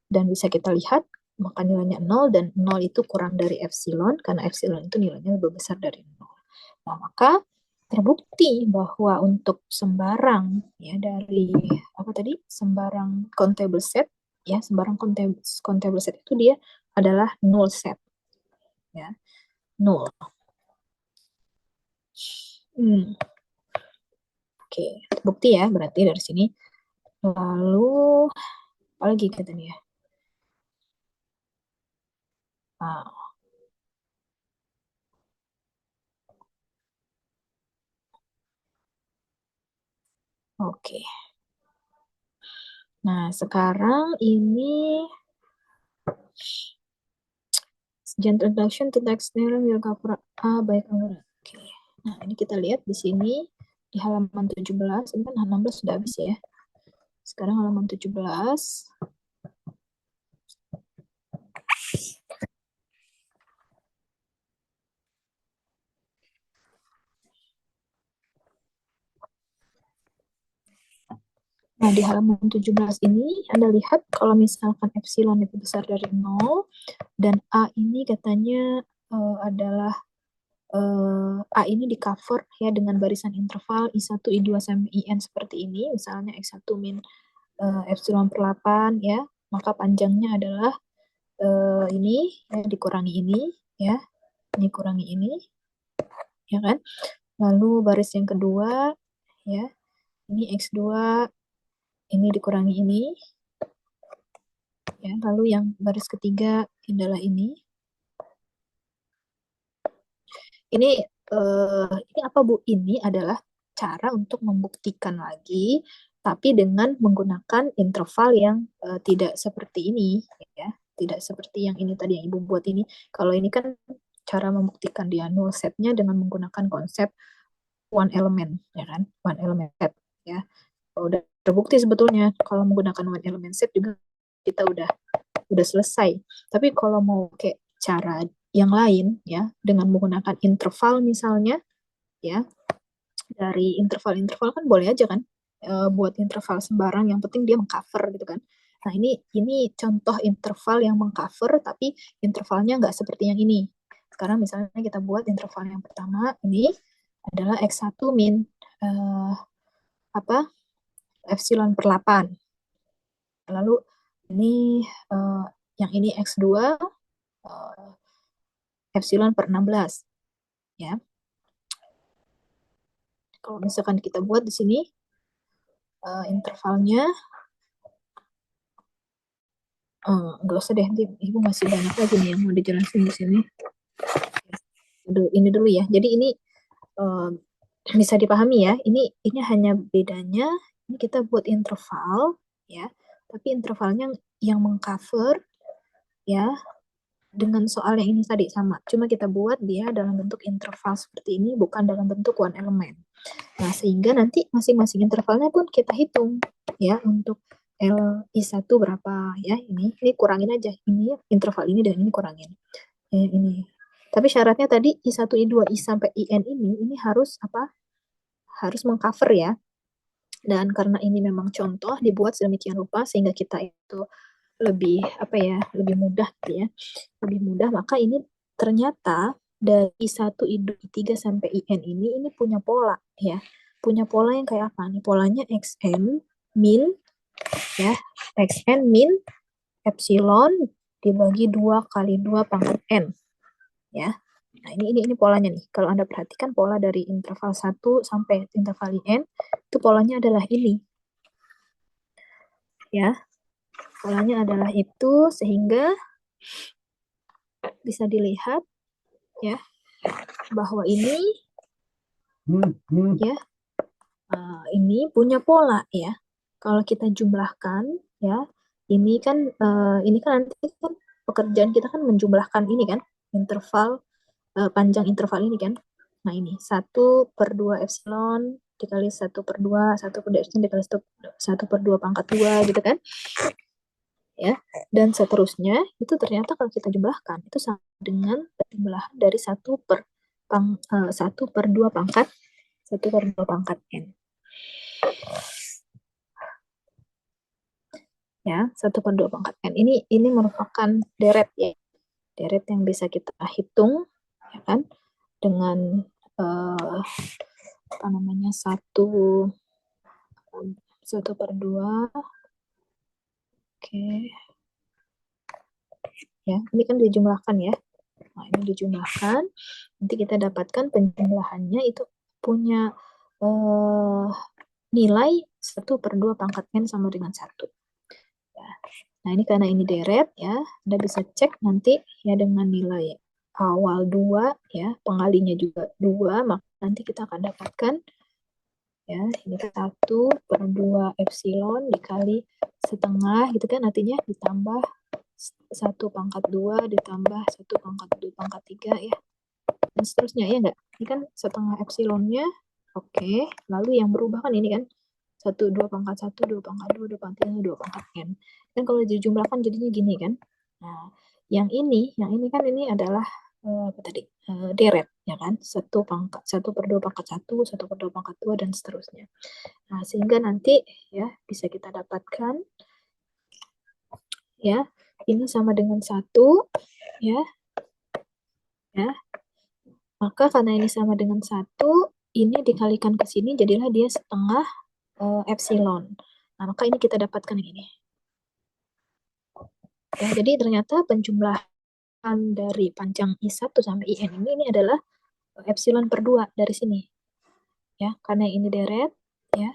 Dan bisa kita lihat maka nilainya 0 dan 0 itu kurang dari epsilon karena epsilon itu nilainya lebih besar dari 0. Nah, maka terbukti bahwa untuk sembarang ya dari apa tadi? Sembarang countable set ya, sembarang countable set itu dia adalah null set. Ya. Null. Oke, bukti ya berarti dari sini. Lalu apa lagi katanya? Nah, oke. Nah, sekarang ini gentle introduction to text theorem will cover A baik enggak. Oke. Nah, ini kita lihat di sini di halaman 17, ini kan 16 sudah habis ya. Sekarang halaman 17. Nah, di halaman 17 ini Anda lihat kalau misalkan epsilon itu besar dari 0 dan A ini katanya adalah A ini di cover ya dengan barisan interval I1, I2 sampai IN seperti ini, misalnya X1 min epsilon per 8 ya, maka panjangnya adalah ini ya dikurangi ini ya, ini kurangi ini ya kan. Lalu baris yang kedua ya, ini X2 ini dikurangi ini ya, lalu yang baris ketiga adalah ini apa Bu? Ini adalah cara untuk membuktikan lagi tapi dengan menggunakan interval yang tidak seperti ini ya, tidak seperti yang ini tadi yang Ibu buat ini. Kalau ini kan cara membuktikan dia null setnya dengan menggunakan konsep one element ya kan, one element set ya. Udah terbukti sebetulnya kalau menggunakan one element set juga kita udah selesai. Tapi kalau mau kayak cara yang lain ya dengan menggunakan interval misalnya ya, dari interval-interval kan boleh aja kan buat interval sembarang yang penting dia mengcover gitu kan. Nah, ini contoh interval yang mengcover tapi intervalnya nggak seperti yang ini. Sekarang misalnya kita buat interval yang pertama ini adalah X1 min epsilon per 8. Lalu ini yang ini X2 epsilon per 16 ya. Kalau misalkan kita buat di sini intervalnya nggak usah deh, Ibu masih banyak lagi nih yang mau dijelasin di sini. Ini dulu ya. Jadi ini bisa dipahami ya. Ini hanya bedanya ini kita buat interval ya, tapi intervalnya yang mengcover ya dengan soal yang ini tadi sama. Cuma kita buat dia dalam bentuk interval seperti ini, bukan dalam bentuk one element. Nah, sehingga nanti masing-masing intervalnya pun kita hitung ya untuk I1 berapa ya, ini kurangin aja, ini interval ini dan ini kurangin ini. Tapi syaratnya tadi I1, I2, I sampai IN ini harus harus mengcover ya. Dan karena ini memang contoh dibuat sedemikian rupa sehingga kita itu lebih apa ya, lebih mudah gitu ya. Lebih mudah, maka ini ternyata dari I1, I2, I3 sampai IN ini punya pola ya. Punya pola yang kayak apa nih? Polanya XN min ya. XN min epsilon dibagi 2 kali 2 pangkat N ya. Nah, ini polanya nih. Kalau Anda perhatikan pola dari interval 1 sampai interval IN, itu polanya adalah ini. Ya. Polanya adalah itu, sehingga bisa dilihat ya bahwa ini ya ini punya pola ya. Kalau kita jumlahkan ya, ini kan nanti kan pekerjaan kita kan menjumlahkan ini kan interval panjang interval ini kan. Nah, ini 1/2 epsilon dikali 1/2, 1/2 epsilon dikali 1/2 pangkat 2 gitu kan. Ya, dan seterusnya itu ternyata kalau kita jumlahkan itu sama dengan jumlah dari 1/2 pangkat 1/2 pangkat N. Ya, 1/2 pangkat N. Ini merupakan deret ya. Deret yang bisa kita hitung ya kan dengan apa namanya 1/2. Oke. Ya, ini kan dijumlahkan ya. Nah, ini dijumlahkan. Nanti kita dapatkan penjumlahannya itu punya nilai 1/2 pangkat N sama dengan 1. Ya. Nah, ini karena ini deret ya, Anda bisa cek nanti ya dengan nilai awal 2 ya, pengalinya juga 2, maka nanti kita akan dapatkan ya, ini 1/2 epsilon dikali setengah gitu kan, artinya ditambah 1/2 ditambah 1/2 ya, dan seterusnya ya enggak? Ini kan setengah epsilonnya, oke, lalu yang berubah kan ini kan 2/1, 2/2, 2/3, 2/n. Dan kalau dijumlahkan jadinya gini kan. Nah, yang ini kan ini adalah apa tadi? Deret ya kan? 1/2 pangkat 1, 1/2 pangkat 2 dan seterusnya. Nah, sehingga nanti ya bisa kita dapatkan ya, ini sama dengan 1 ya. Ya. Maka karena ini sama dengan 1, ini dikalikan ke sini jadilah dia setengah epsilon. Nah, maka ini kita dapatkan yang ini. Ya, jadi ternyata penjumlahan dari panjang I1 sampai IN ini adalah epsilon per 2 dari sini. Ya, karena ini deret, ya.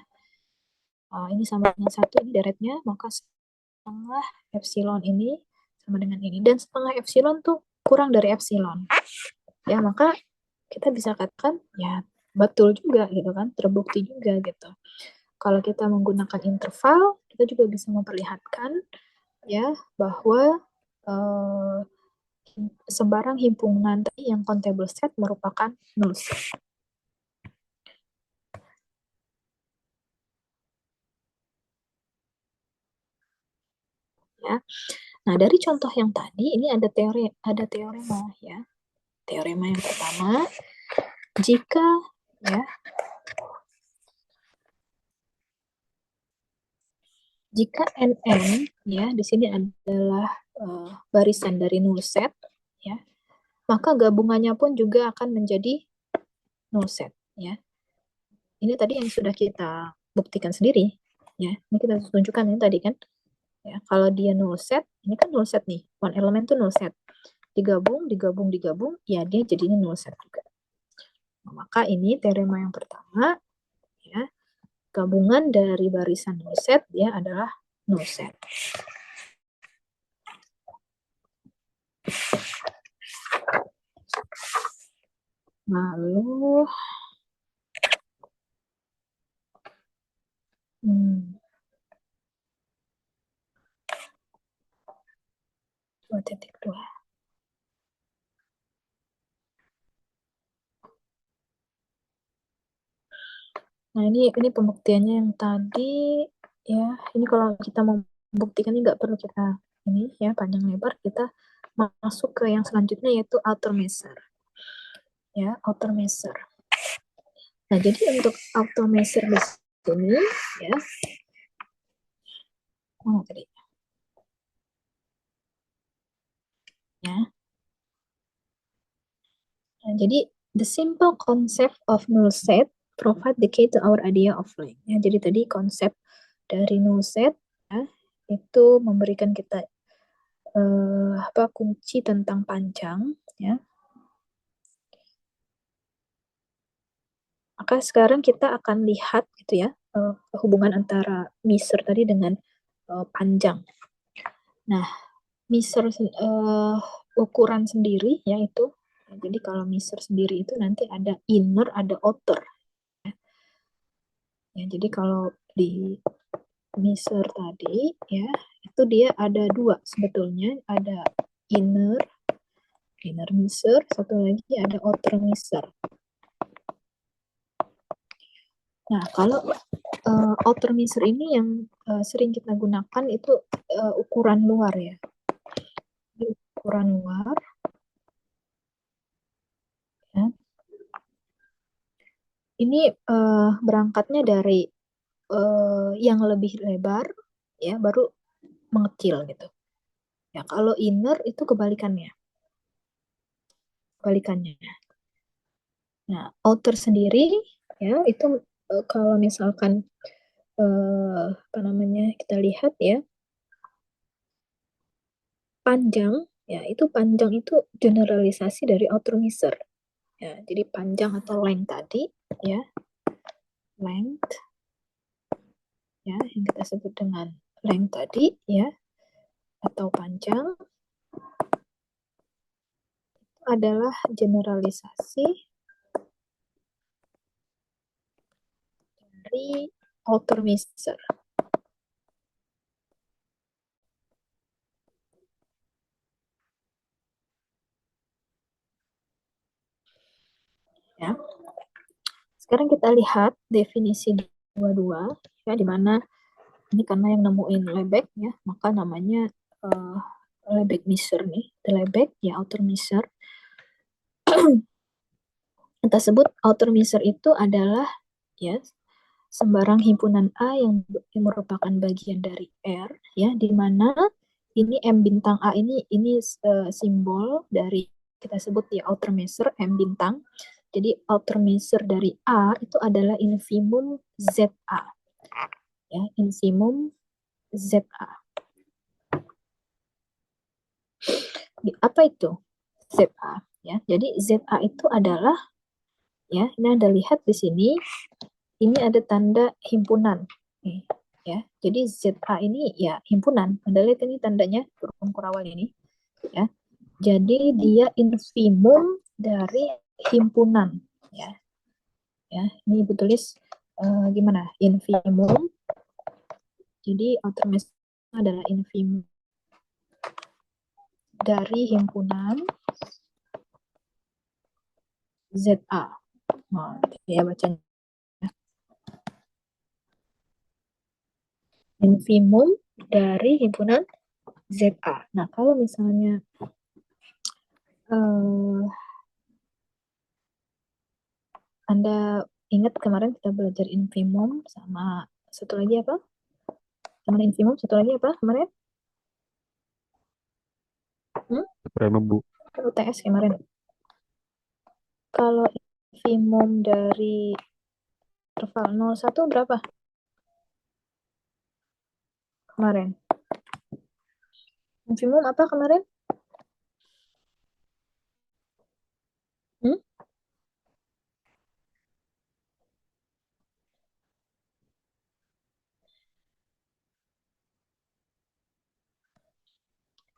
Ini sama dengan 1, ini deretnya, maka setengah epsilon ini sama dengan ini. Dan setengah epsilon tuh kurang dari epsilon. Ya, maka kita bisa katakan, ya betul juga gitu kan, terbukti juga gitu. Kalau kita menggunakan interval, kita juga bisa memperlihatkan ya bahwa sembarang himpunan tadi yang countable set merupakan null set. Ya. Nah, dari contoh yang tadi ini ada teorema ya. Teorema yang pertama, jika ya jika NN ya di sini adalah barisan dari null set ya, maka gabungannya pun juga akan menjadi null set ya. Ini tadi yang sudah kita buktikan sendiri ya. Ini kita tunjukkan ini tadi kan. Ya, kalau dia null set, ini kan null set nih. One element tuh null set. Digabung, ya dia jadinya null set juga. Nah, maka ini teorema yang pertama ya. Gabungan dari barisan null set dia adalah null set. Lalu 2.2. Nah, ini pembuktiannya yang tadi ya. Ini kalau kita mau membuktikan ini nggak perlu kita ini ya panjang lebar, kita masuk ke yang selanjutnya yaitu outer measure. Ya, outer measure. Nah, jadi untuk outer measure di sini ya. Mana tadi? Nah, jadi the simple concept of null set provide the key to our idea of length. Ya, jadi tadi konsep dari null set ya, itu memberikan kita kunci tentang panjang ya. Maka sekarang kita akan lihat gitu ya hubungan antara measure tadi dengan panjang. Nah, measure ukuran sendiri yaitu jadi kalau measure sendiri itu nanti ada inner, ada outer. Ya, jadi kalau di measure tadi ya itu dia ada dua sebetulnya, ada inner measure, satu lagi ada outer measure. Nah, kalau outer measure ini yang sering kita gunakan itu ukuran luar ya. Ukuran luar ya. Ini berangkatnya dari yang lebih lebar ya baru mengecil gitu. Ya, kalau inner itu kebalikannya. Nah, outer sendiri ya itu kalau misalkan kita lihat ya panjang ya itu panjang itu generalisasi dari outer measure. Ya, jadi panjang atau length tadi ya length ya yang kita sebut dengan length tadi ya atau panjang adalah generalisasi dari outer measure. Ya. Sekarang kita lihat definisi dua-dua ya di mana ini karena yang nemuin Lebesgue ya, maka namanya Lebesgue measure nih. The Lebesgue ya outer measure. Kita sebut outer measure itu adalah ya sembarang himpunan A yang merupakan bagian dari R ya di mana ini M bintang A ini simbol dari kita sebut ya outer measure M bintang. Jadi outer measure dari A itu adalah infimum ZA. Ya, infimum ZA. Apa itu ZA? Ya, jadi ZA itu adalah ya, ini Anda lihat di sini, ini ada tanda himpunan. Ya, jadi ZA ini ya himpunan. Anda lihat ini tandanya huruf kurawal ini, ya. Jadi dia infimum dari himpunan, ya. Ya, ini ditulis gimana? Infimum. Jadi outer measure adalah infimum dari himpunan ZA. Nah, ya bacanya. Infimum dari himpunan ZA. Nah, kalau misalnya Anda ingat kemarin kita belajar infimum sama satu lagi apa? Sama infimum satu lagi apa kemarin? Supremum, Bu. UTS kemarin. Kalau infimum dari interval 01 berapa? Kemarin. Infimum apa kemarin?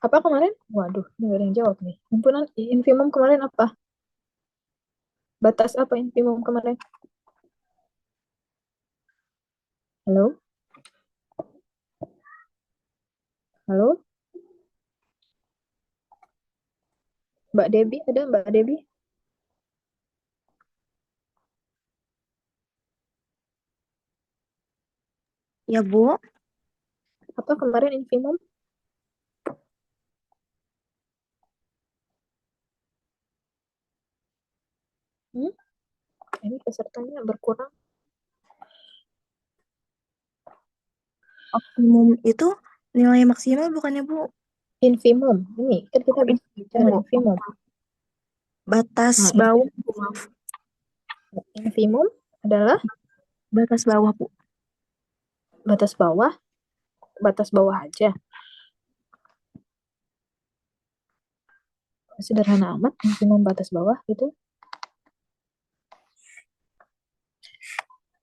Apa kemarin? Waduh, ini gak ada yang jawab nih. Himpunan infimum kemarin apa? Batas apa infimum kemarin? Halo? Halo? Mbak Debbie, ada Mbak Debbie? Ya, Bu. Apa kemarin infimum? Ini pesertanya berkurang. Optimum itu nilai maksimal bukannya, Bu? Infimum. Ini kan kita bicara infimum. Batas Nah, bawah, Bu. Maaf. infimum adalah Batas bawah, Bu. batas bawah aja. Sederhana amat, infimum batas bawah gitu.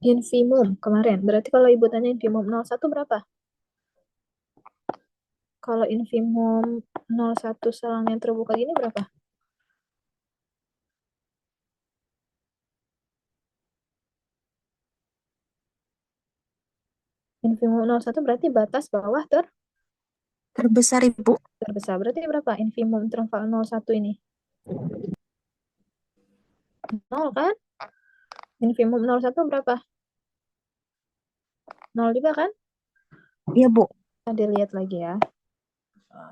Infimum kemarin, berarti kalau ibu tanya infimum 01 berapa? Kalau infimum 01 selang yang terbuka gini berapa? Infimum 01 berarti batas bawah Terbesar, Ibu. terbesar. Berarti berapa infimum interval 01 ini? 0 kan? Infimum 01 berapa? 0 juga kan? Iya, Bu. Kita dilihat lagi ya.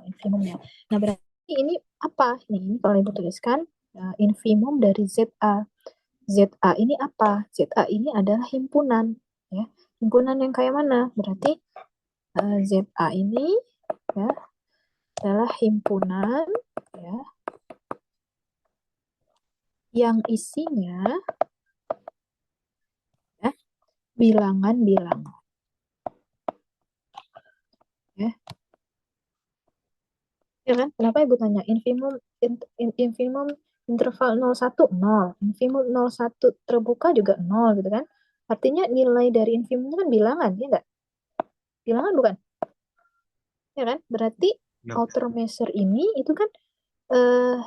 Infimumnya. Nah, berarti ini apa? Ini kalau ibu tuliskan infimum dari ZA. ZA ini apa? ZA ini adalah himpunan. Ya. Himpunan yang kayak mana? Berarti ZA ini ya adalah himpunan ya yang isinya ya bilangan-bilangan ya. Ya kan? Kenapa ibu tanya infimum infimum interval 01 0, infimum 01 terbuka juga 0 gitu kan? Artinya nilai dari infimum kan bilangan, ya enggak? Bilangan bukan? Ya kan? Berarti Ya. outer measure ini itu kan eh,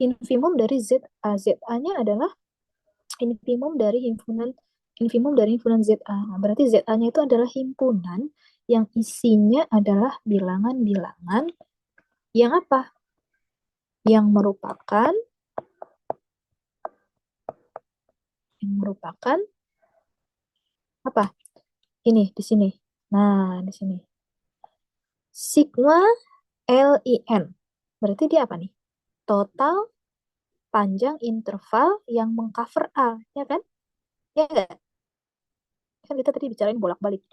infimum dari ZA. ZA-nya adalah infimum dari himpunan ZA. Nah, berarti ZA-nya itu adalah himpunan yang isinya adalah bilangan-bilangan yang apa? Yang merupakan apa? Ini di sini. Nah, di sini. Sigma LIN. Berarti dia apa nih? Total panjang interval yang mengcover A, ya kan? Ya enggak? Kan kita tadi bicarain bolak-balik,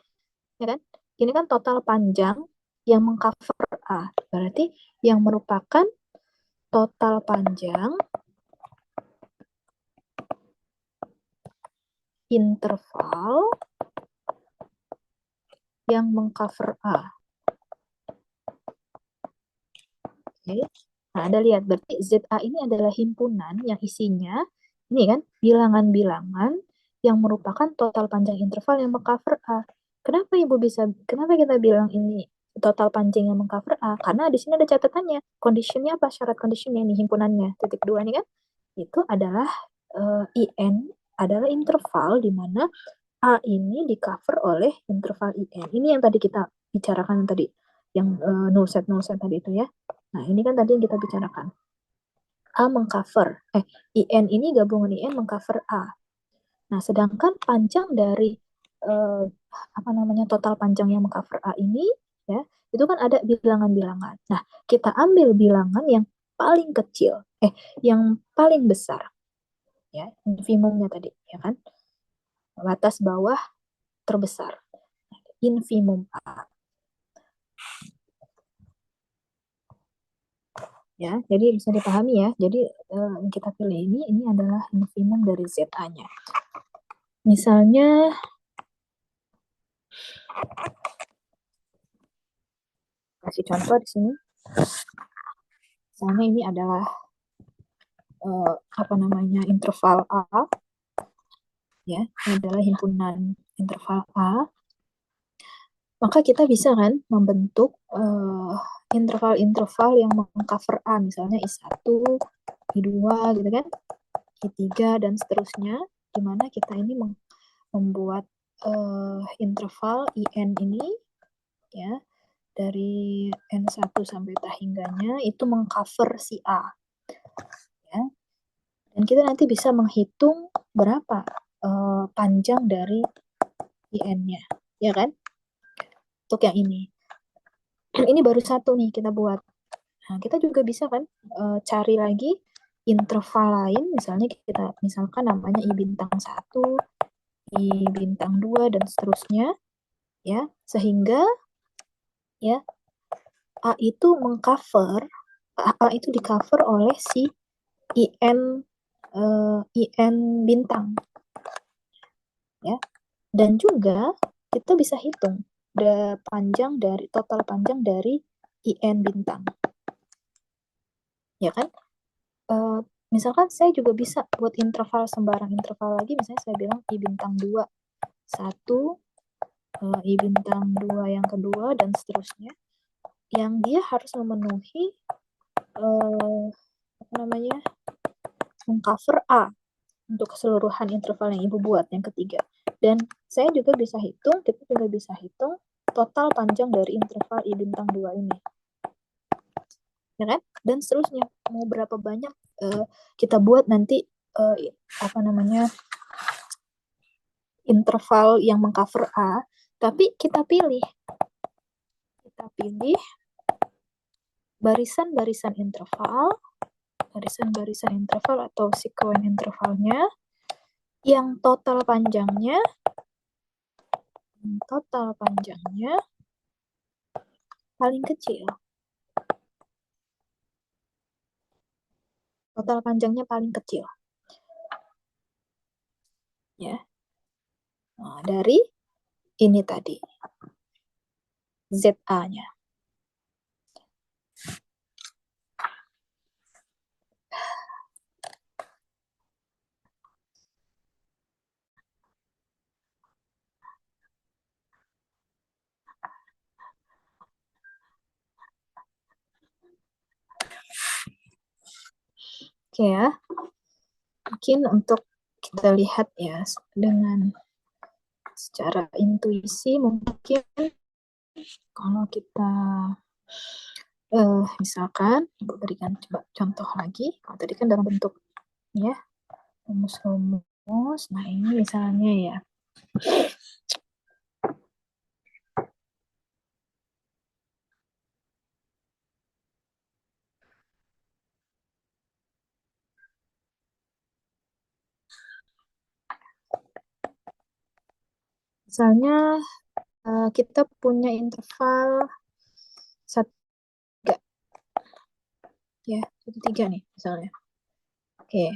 ya kan? Ini kan total panjang yang mengcover A. Berarti yang merupakan total panjang interval yang mengcover A. Oke. Nah, Anda lihat, berarti ZA ini adalah himpunan yang isinya, ini kan, bilangan-bilangan yang merupakan total panjang interval yang mengcover A. Kenapa kita bilang ini total panjang yang mengcover A? Karena di sini ada catatannya. Conditionnya apa? Syarat conditionnya nih, himpunannya. Titik 2 ini kan. Itu adalah IN, adalah interval di mana A ini di cover oleh interval IN. Ini yang tadi kita bicarakan tadi, yang null set tadi itu ya. Nah, ini kan tadi yang kita bicarakan. A mengcover, IN ini gabungan IN mengcover A. Nah, sedangkan panjang dari total panjang yang mengcover A ini ya, itu kan ada bilangan-bilangan. Nah, kita ambil bilangan yang paling kecil, yang paling besar ya, infimumnya tadi ya kan. Batas bawah terbesar. Infimum A. Ya, jadi bisa dipahami ya. Jadi yang kita pilih ini adalah infimum dari ZA-nya. Misalnya kasih contoh di sini. Misalnya ini adalah interval A, ya, ini adalah himpunan interval A. Maka kita bisa kan membentuk interval-interval yang mengcover A, misalnya I1, I2 gitu kan, I3 dan seterusnya, di mana kita ini membuat interval IN ini ya dari N1 sampai tahingganya itu mengcover si A ya. Dan kita nanti bisa menghitung berapa panjang dari IN-nya, ya kan? Untuk yang ini. Ini baru satu nih kita buat. Nah, kita juga bisa kan cari lagi interval lain, misalnya kita misalkan namanya I bintang 1, I bintang 2 dan seterusnya ya, sehingga ya A itu di cover oleh si IN IN bintang ya. Dan juga kita bisa hitung total panjang dari IN bintang. Ya kan? Misalkan saya juga bisa buat interval sembarang interval lagi, misalnya saya bilang I bintang 2 1, I bintang 2 yang kedua, dan seterusnya, yang dia harus memenuhi mengcover A untuk keseluruhan interval yang Ibu buat yang ketiga. Dan saya juga bisa hitung, kita juga bisa hitung total panjang dari interval I bintang 2 ini. Ya kan? Dan seterusnya, mau berapa banyak kita buat nanti interval yang mengcover A, tapi kita pilih barisan-barisan interval atau sequence intervalnya yang total panjangnya paling kecil. Total panjangnya paling kecil. Ya. Nah, dari ini tadi. ZA-nya. Oke ya. Mungkin untuk kita lihat ya dengan secara intuisi, mungkin kalau kita misalkan Ibu berikan coba contoh lagi. Kalau tadi kan dalam bentuk ya rumus-rumus. Nah, ini misalnya ya. Misalnya kita punya interval 1,3 ya, 1,3 nih misalnya. Oke.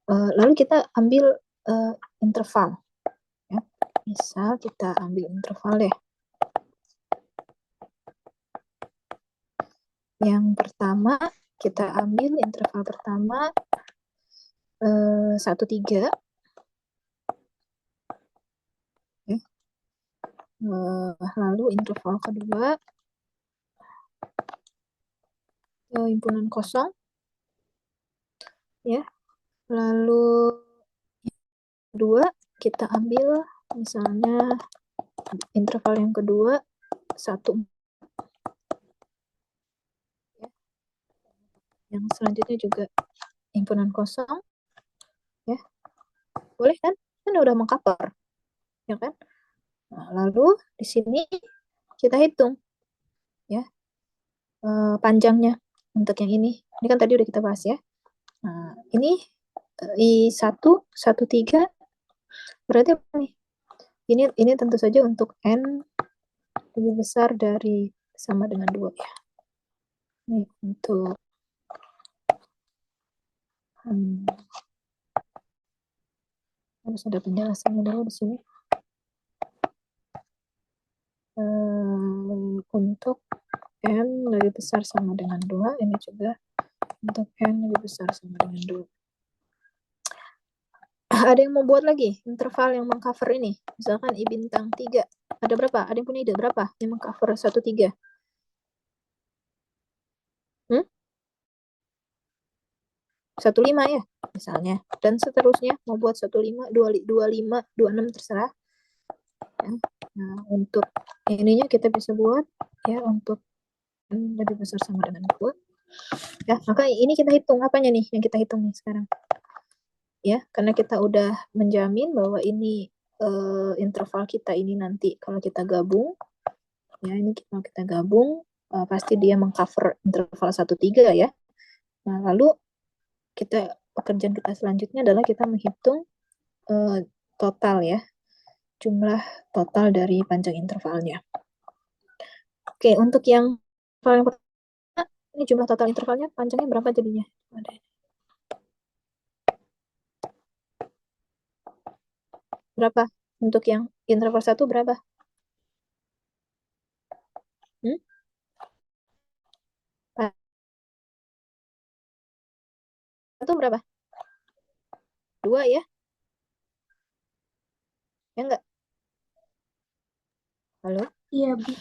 Lalu kita ambil interval ya. Misal kita ambil interval deh. Yang pertama kita ambil interval pertama 1,3 ya. Lalu interval kedua himpunan kosong ya. Lalu kedua kita ambil misalnya interval yang kedua 1 ya. Yang selanjutnya juga himpunan kosong ya. Boleh kan? Kan udah mengcover ya kan? Nah, lalu di sini kita hitung ya panjangnya untuk yang ini. Ini kan tadi udah kita bahas ya. Nah, ini I1 1,3 berarti apa nih? Ini tentu saja untuk N lebih besar dari sama dengan 2 ya. Ini untuk harus ada penjelasannya dulu di sini. Untuk N lebih besar sama dengan 2, ini juga untuk N lebih besar sama dengan 2. Ada yang mau buat lagi interval yang mengcover ini? Misalkan I bintang 3. Ada berapa? Ada yang punya ide berapa yang mengcover 1,3? 1,5 ya misalnya. Dan seterusnya mau buat 1,5, 2,5, 2,6 terserah. Ya. Nah, untuk ininya kita bisa buat ya untuk lebih besar sama dengan 2. Ya, maka ini kita hitung apanya nih yang kita hitung nih sekarang. Ya, karena kita udah menjamin bahwa ini interval kita ini nanti kalau kita gabung ya, ini kalau kita gabung pasti dia mengcover interval 1,3 ya. Nah, lalu pekerjaan kita selanjutnya adalah kita menghitung total ya, jumlah total dari panjang intervalnya. Oke, untuk yang paling pertama, ini jumlah total intervalnya panjangnya berapa jadinya? Berapa? Untuk yang interval 1 berapa? Hmm? Satu berapa? 2 ya? Ya enggak? Halo? Iya, Bu.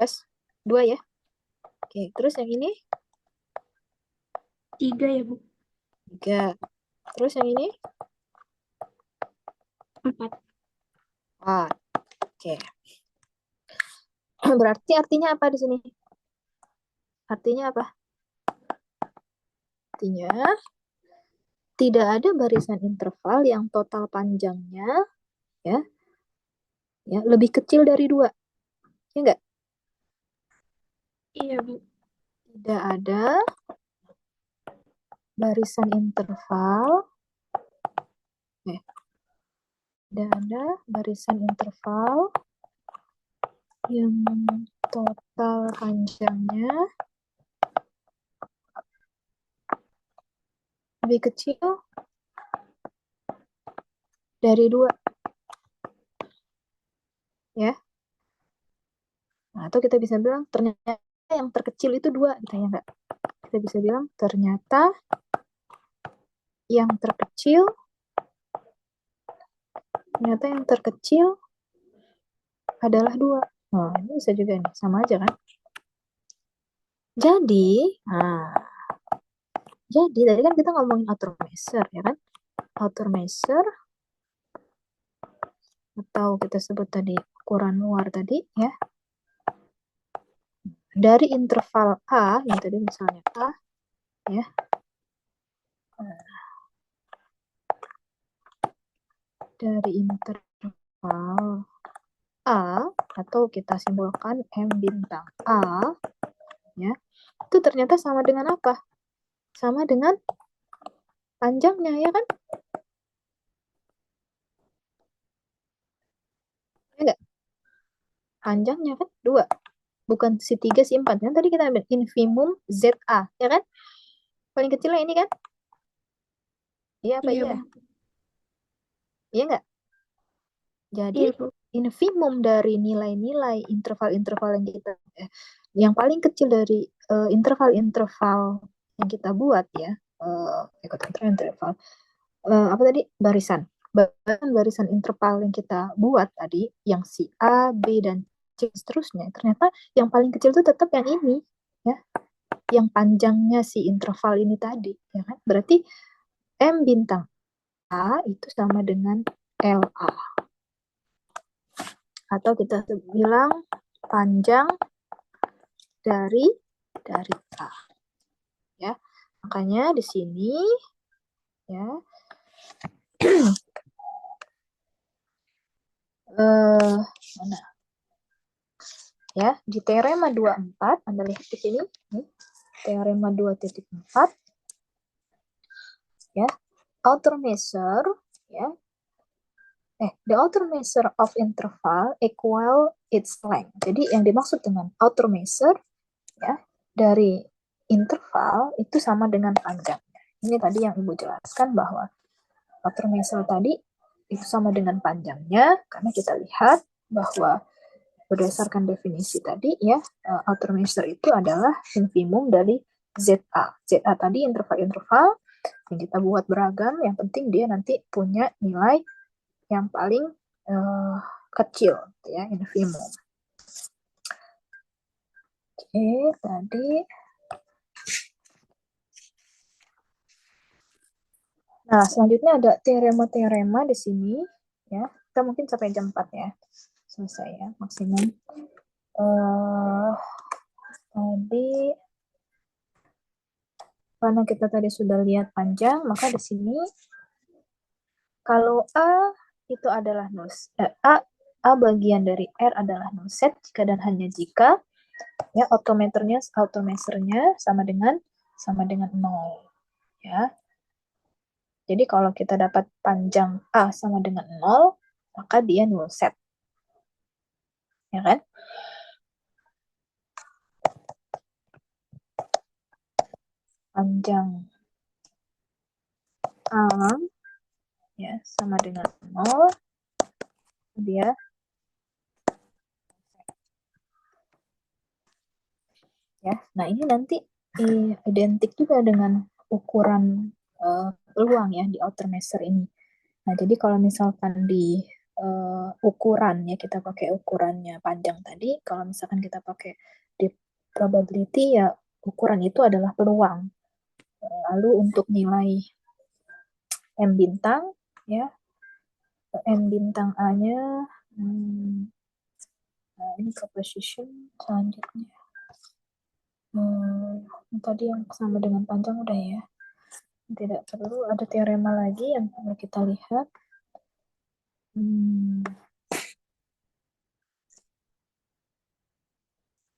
Yes. 2 ya? Oke, terus yang ini? 3 ya, Bu. 3. Terus yang ini? 4. 4. Oke. Berarti artinya apa di sini? Artinya apa? Artinya tidak ada barisan interval yang total panjangnya ya lebih kecil dari 2. Ya enggak? Iya, Bu. Tidak ada barisan interval tidak ada barisan interval yang total panjangnya lebih kecil dari 2 ya. Nah, atau kita bisa bilang ternyata yang terkecil itu 2, gitu ya enggak? Kita bisa bilang ternyata yang terkecil adalah 2. Nah, ini bisa juga nih, sama aja kan? Jadi tadi kan kita ngomongin outer measure ya kan? Outer measure atau kita sebut tadi ukuran luar tadi ya. Dari interval A, yang tadi misalnya A ya. Dari interval A atau kita simbolkan M bintang A ya. Itu ternyata sama dengan apa? Sama dengan panjangnya ya kan? Ya enggak? Panjangnya kan 2. Bukan si 3 si 4. Kan tadi kita ambil infimum ZA ya kan? Paling kecilnya ini kan? Iya apa Iya, iya? Bu. Iya enggak? Jadi Iya, Bu. infimum dari nilai-nilai interval-interval yang paling kecil dari interval-interval yang kita buat ya, ikut interval apa tadi, barisan interval yang kita buat tadi, yang si A, B dan C seterusnya, ternyata yang paling kecil itu tetap yang ini ya, yang panjangnya si interval ini tadi ya kan. Berarti M bintang A itu sama dengan LA, atau kita bilang panjang dari A ya. Makanya di sini ya mana ya, di teorema 24 Anda lihat di sini nih, teorema 2.4 ya, outer measure ya, the outer measure of interval equal its length. Jadi yang dimaksud dengan outer measure ya dari interval itu sama dengan panjangnya. Ini tadi yang Ibu jelaskan bahwa outer measure tadi itu sama dengan panjangnya, karena kita lihat bahwa berdasarkan definisi tadi ya, outer measure itu adalah infimum dari ZA. ZA tadi interval-interval yang kita buat beragam, yang penting dia nanti punya nilai yang paling kecil ya, infimum. Oke, tadi. Nah, selanjutnya ada teorema-teorema di sini ya. Kita mungkin sampai jam 4 ya. Selesai ya, maksimum. Tadi karena kita tadi sudah lihat panjang, maka di sini kalau A itu adalah A bagian dari R adalah null set jika dan hanya jika ya autometernya sama dengan 0 ya. Jadi kalau kita dapat panjang A sama dengan 0, maka dia null set. Ya kan? Panjang A ya sama dengan 0, dia ya. Nah, ini nanti identik juga dengan ukuran peluang ya di outer measure ini. Nah, jadi kalau misalkan di ukuran ya, kita pakai ukurannya panjang tadi, kalau misalkan kita pakai di probability ya, ukuran itu adalah peluang. Lalu untuk nilai M bintang ya, M bintang A-nya nah, ini proposition selanjutnya. Tadi yang sama dengan panjang udah ya. Tidak perlu ada teorema lagi yang perlu kita lihat.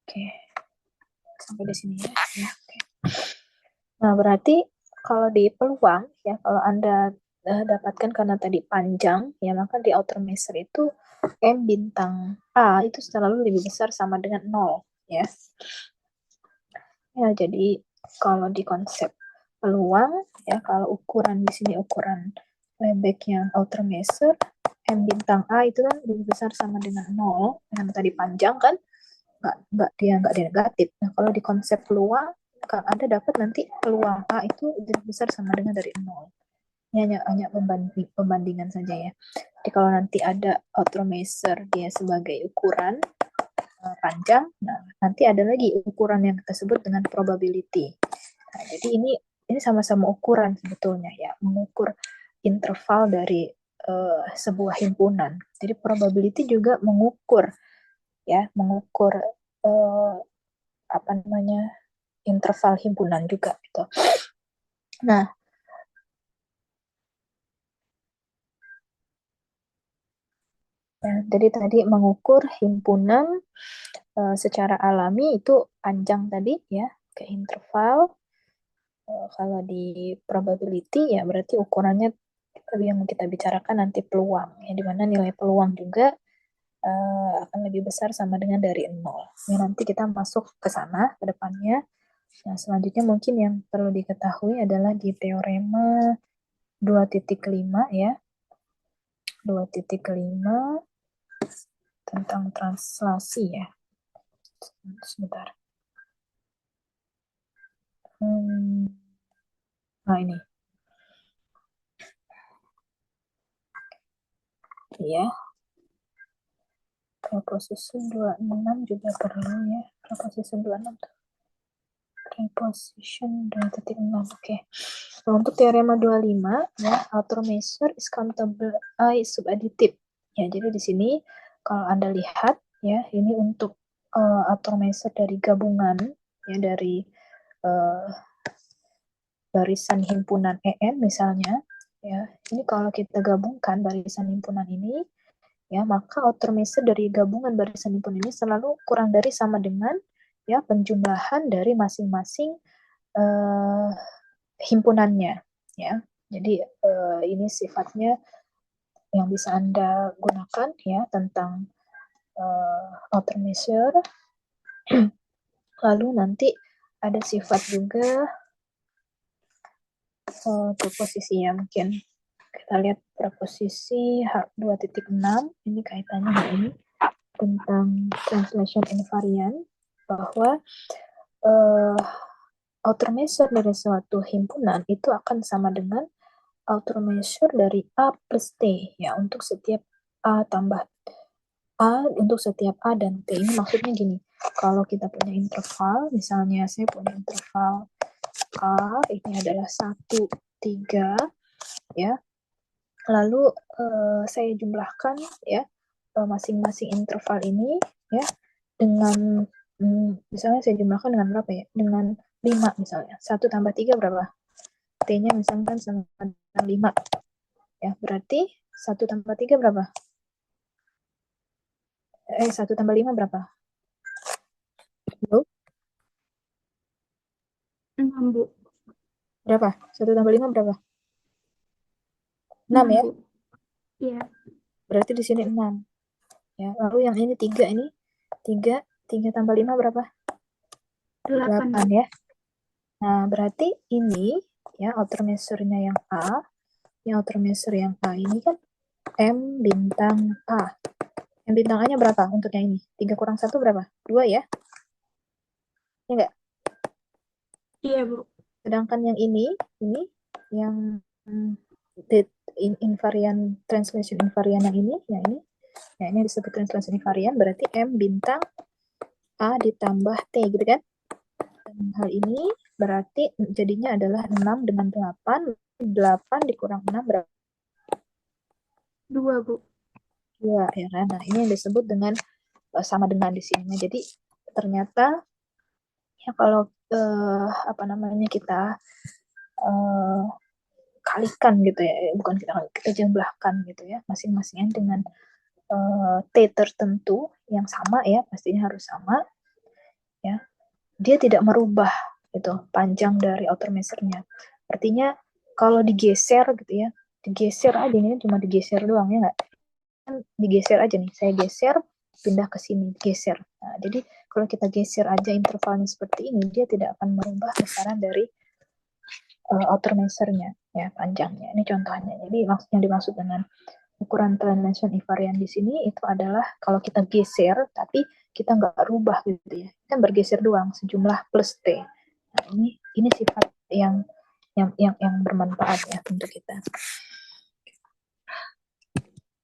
Oke. Sampai di sini ya. Oke. Nah, berarti kalau di peluang ya, kalau Anda dapatkan karena tadi panjang ya, maka di outer measure itu M bintang A itu selalu lebih besar sama dengan 0 ya. Ya, jadi kalau di konsep peluang ya, kalau ukuran di sini ukuran lebeknya outer measure, M bintang A itu kan lebih besar sama dengan 0, karena tadi panjang kan, nggak negatif. Nah, kalau di konsep peluang, kan Anda dapat nanti peluang A itu lebih besar sama dengan dari 0. Ini hanya pembandingan saja ya. Jadi kalau nanti ada outer measure dia sebagai ukuran panjang, nah nanti ada lagi ukuran yang kita sebut dengan probability. Nah, jadi ini sama-sama ukuran sebetulnya ya, mengukur interval dari sebuah himpunan. Jadi probability juga mengukur apa namanya, interval himpunan juga gitu. Nah, ya, jadi tadi mengukur himpunan secara alami itu panjang tadi ya, ke interval. Kalau di probability ya berarti ukurannya yang kita bicarakan nanti peluang, ya, dimana nilai peluang juga akan lebih besar sama dengan dari 0. Ya, nanti kita masuk ke sana ke depannya. Nah, selanjutnya mungkin yang perlu diketahui adalah di teorema 2.5 ya. 2.5 tentang translasi ya. Sebentar. Nah, ini. Ya. Preposition 26 juga perlu ya. Preposition 26 tuh. Preposition 2.6. Oke. Nah, untuk teorema 25 ya, outer measure is countable is subadditive. Ya, jadi di sini kalau Anda lihat ya, ini untuk outer measure dari gabungan ya, dari barisan himpunan EN misalnya ya. Ini kalau kita gabungkan barisan himpunan ini ya, maka outer measure dari gabungan barisan himpunan ini selalu kurang dari sama dengan ya penjumlahan dari masing-masing himpunannya ya. Jadi ini sifatnya yang bisa Anda gunakan ya tentang outer measure. Lalu nanti ada sifat juga preposisinya, mungkin kita lihat preposisi 2.6 ini kaitannya dengan ini tentang translation invariant, bahwa outer measure dari suatu himpunan itu akan sama dengan outer measure dari A plus T ya, untuk setiap A tambah A untuk setiap A dan T. Ini maksudnya gini, kalau kita punya interval, misalnya saya punya interval K, ini adalah 1, 3 ya, lalu saya jumlahkan ya masing-masing interval ini ya dengan misalnya saya jumlahkan dengan berapa ya, dengan 5 misalnya. 1 tambah 3 berapa? T-nya misalkan sama dengan 5 ya, berarti 1 tambah 3 berapa? 1 tambah 5 berapa? 6, Bu. Berapa? 1 tambah 5 berapa? 6 ya? Bu. Iya. Berarti di sini 6. Ya, lalu yang ini 3 ini 3 tambah 5 berapa? 8 ya. Nah, berarti ini ya outer measure-nya yang A, yang outer measure yang A ini kan M bintang A. M bintang A-nya berapa untuk yang ini? 3 kurang 1 berapa? 2 ya? Ya enggak? Iya, Bu. Sedangkan yang ini yang invarian translation invarian yang ini, ya ini disebut translation invarian, berarti M bintang A ditambah T gitu kan? Dan hal ini berarti jadinya adalah 6 dengan 8. 8 dikurang 6 berapa? 2, Bu. 2 ya kan? Nah, ini yang disebut dengan sama dengan di sini. Jadi ternyata ya kalau kita kalikan gitu ya, bukan kita jumlahkan gitu ya, masing-masingnya dengan T tertentu yang sama ya, pastinya harus sama ya. Dia tidak merubah itu panjang dari outer measure-nya. Artinya kalau digeser gitu ya, digeser aja, ini cuma digeser doang ya nggak? Kan digeser aja nih, saya geser pindah ke sini, geser. Nah, jadi kalau kita geser aja intervalnya seperti ini, dia tidak akan merubah besaran dari outer measure-nya ya, panjangnya. Ini contohnya. Jadi yang dimaksud dengan ukuran translation invariant di sini itu adalah kalau kita geser tapi kita nggak rubah gitu ya, kan bergeser doang sejumlah plus T. Nah, ini sifat yang bermanfaat ya untuk kita.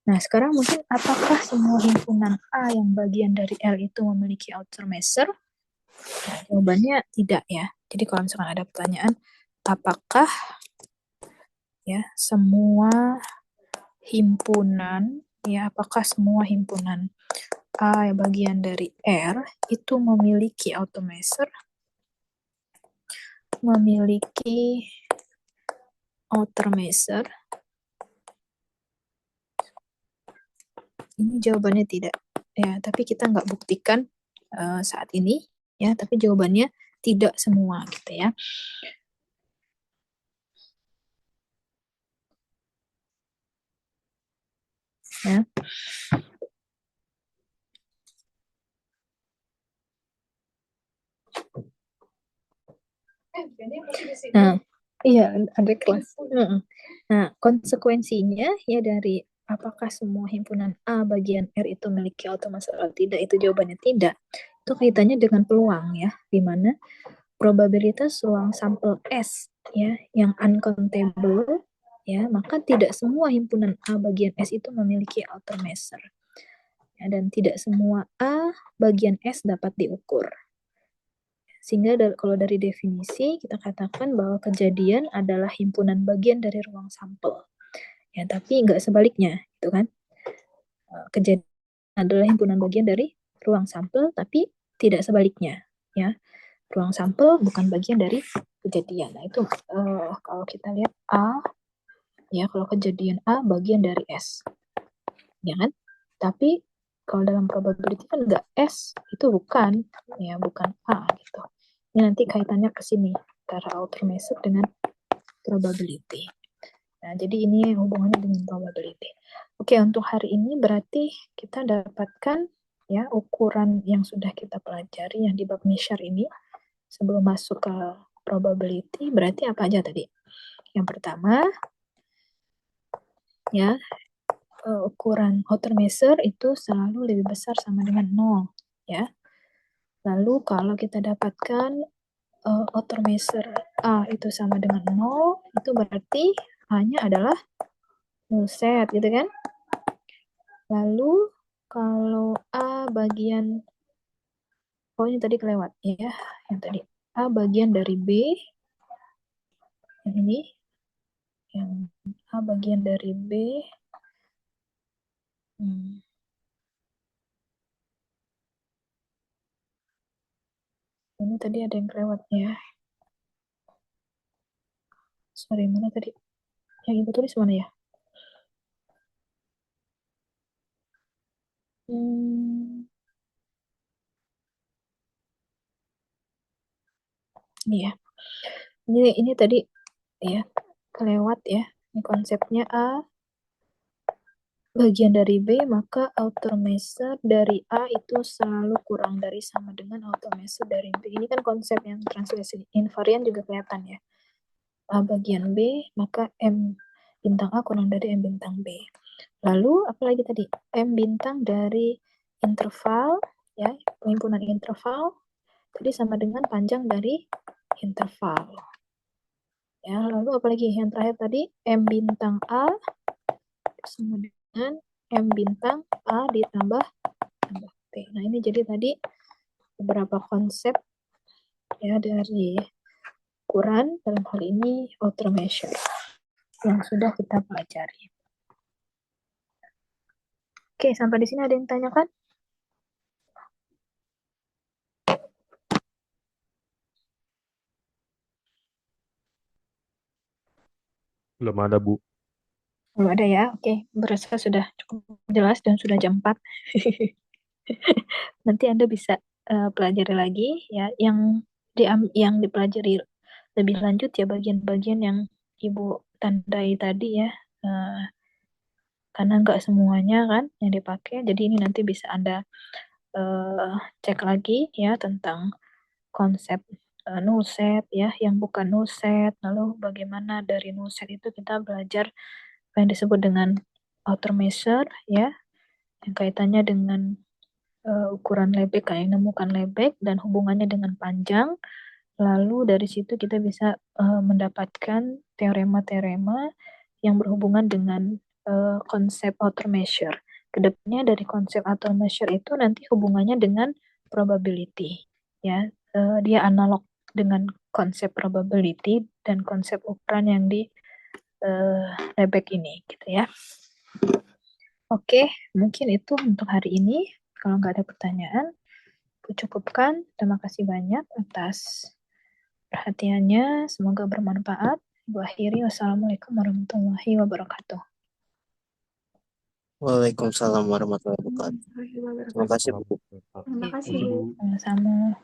Nah, sekarang mungkin apakah semua himpunan A yang bagian dari L itu memiliki outer measure? Nah, jawabannya tidak ya. Jadi kalau misalkan ada pertanyaan, apakah ya semua himpunan A yang bagian dari R itu memiliki outer measure? Memiliki outer measure? Ini jawabannya tidak ya, tapi kita nggak buktikan saat ini ya, tapi jawabannya tidak semua gitu ya. Ya. Nah, iya ada kelas. Nah, konsekuensinya ya dari apakah semua himpunan A bagian R itu memiliki outer measure atau tidak, itu jawabannya tidak. Itu kaitannya dengan peluang ya, di mana probabilitas ruang sampel S ya yang uncountable ya, maka tidak semua himpunan A bagian S itu memiliki outer measure. Ya, dan tidak semua A bagian S dapat diukur. Sehingga kalau dari definisi kita katakan bahwa kejadian adalah himpunan bagian dari ruang sampel. Ya, tapi nggak sebaliknya, gitu kan? Kejadian adalah himpunan bagian dari ruang sampel, tapi tidak sebaliknya, ya. Ruang sampel bukan bagian dari kejadian. Nah, itu kalau kita lihat A, ya kalau kejadian A bagian dari S, ya kan? Tapi kalau dalam probability kan nggak S, itu bukan, ya bukan A gitu. Ini nanti kaitannya ke sini, antara outer measure dengan probability. Nah, jadi ini hubungannya dengan probability. Oke, untuk hari ini berarti kita dapatkan ya ukuran yang sudah kita pelajari yang di bab measure ini sebelum masuk ke probability. Berarti apa aja tadi? Yang pertama ya ukuran outer measure itu selalu lebih besar sama dengan 0 ya. Lalu kalau kita dapatkan outer measure A itu sama dengan 0, itu berarti A-nya adalah null set gitu kan. Lalu kalau A bagian, oh ini tadi kelewat ya, yang tadi A bagian dari B, yang ini, yang A bagian dari B, ini tadi ada yang kelewat ya. Sorry, mana tadi? Yang ibu tulis mana ya? Ini ya. Ini tadi ya kelewat ya. Ini konsepnya A bagian dari B, maka outer measure dari A itu selalu kurang dari sama dengan outer measure dari B. Ini kan konsep yang translation invariant juga kelihatan ya. A bagian B, maka M bintang A kurang dari M bintang B. Lalu apalagi tadi? M bintang dari interval, ya, penghimpunan interval tadi sama dengan panjang dari interval. Ya, lalu apalagi yang terakhir tadi? M bintang A sama dengan M bintang A ditambah T. Nah, ini jadi tadi beberapa konsep ya dari ukuran, dalam hal ini outer measure yang sudah kita pelajari. Oke, sampai di sini ada yang tanyakan? Belum ada, Bu. Belum ada ya? Oke, berasa sudah cukup jelas dan sudah jam 4. Nanti Anda bisa pelajari lagi ya yang dipelajari lebih lanjut ya bagian-bagian yang Ibu tandai tadi ya. Karena nggak semuanya kan yang dipakai. Jadi ini nanti bisa Anda cek lagi ya tentang konsep null set ya, yang bukan null set. Lalu bagaimana dari null set itu kita belajar apa yang disebut dengan outer measure ya, yang kaitannya dengan ukuran lebek, kayak menemukan lebek dan hubungannya dengan panjang. Lalu dari situ kita bisa mendapatkan teorema-teorema yang berhubungan dengan konsep outer measure. Kedepannya dari konsep outer measure itu nanti hubungannya dengan probability. Ya, dia analog dengan konsep probability dan konsep ukuran yang di lebek ini, gitu ya. Oke, mungkin itu untuk hari ini. Kalau nggak ada pertanyaan, aku cukupkan. Terima kasih banyak atas perhatiannya. Semoga bermanfaat. Ibu akhiri, wassalamualaikum warahmatullahi wabarakatuh. Waalaikumsalam warahmatullahi wabarakatuh. Terima kasih, Bu. Terima kasih, Bu. Sama-sama.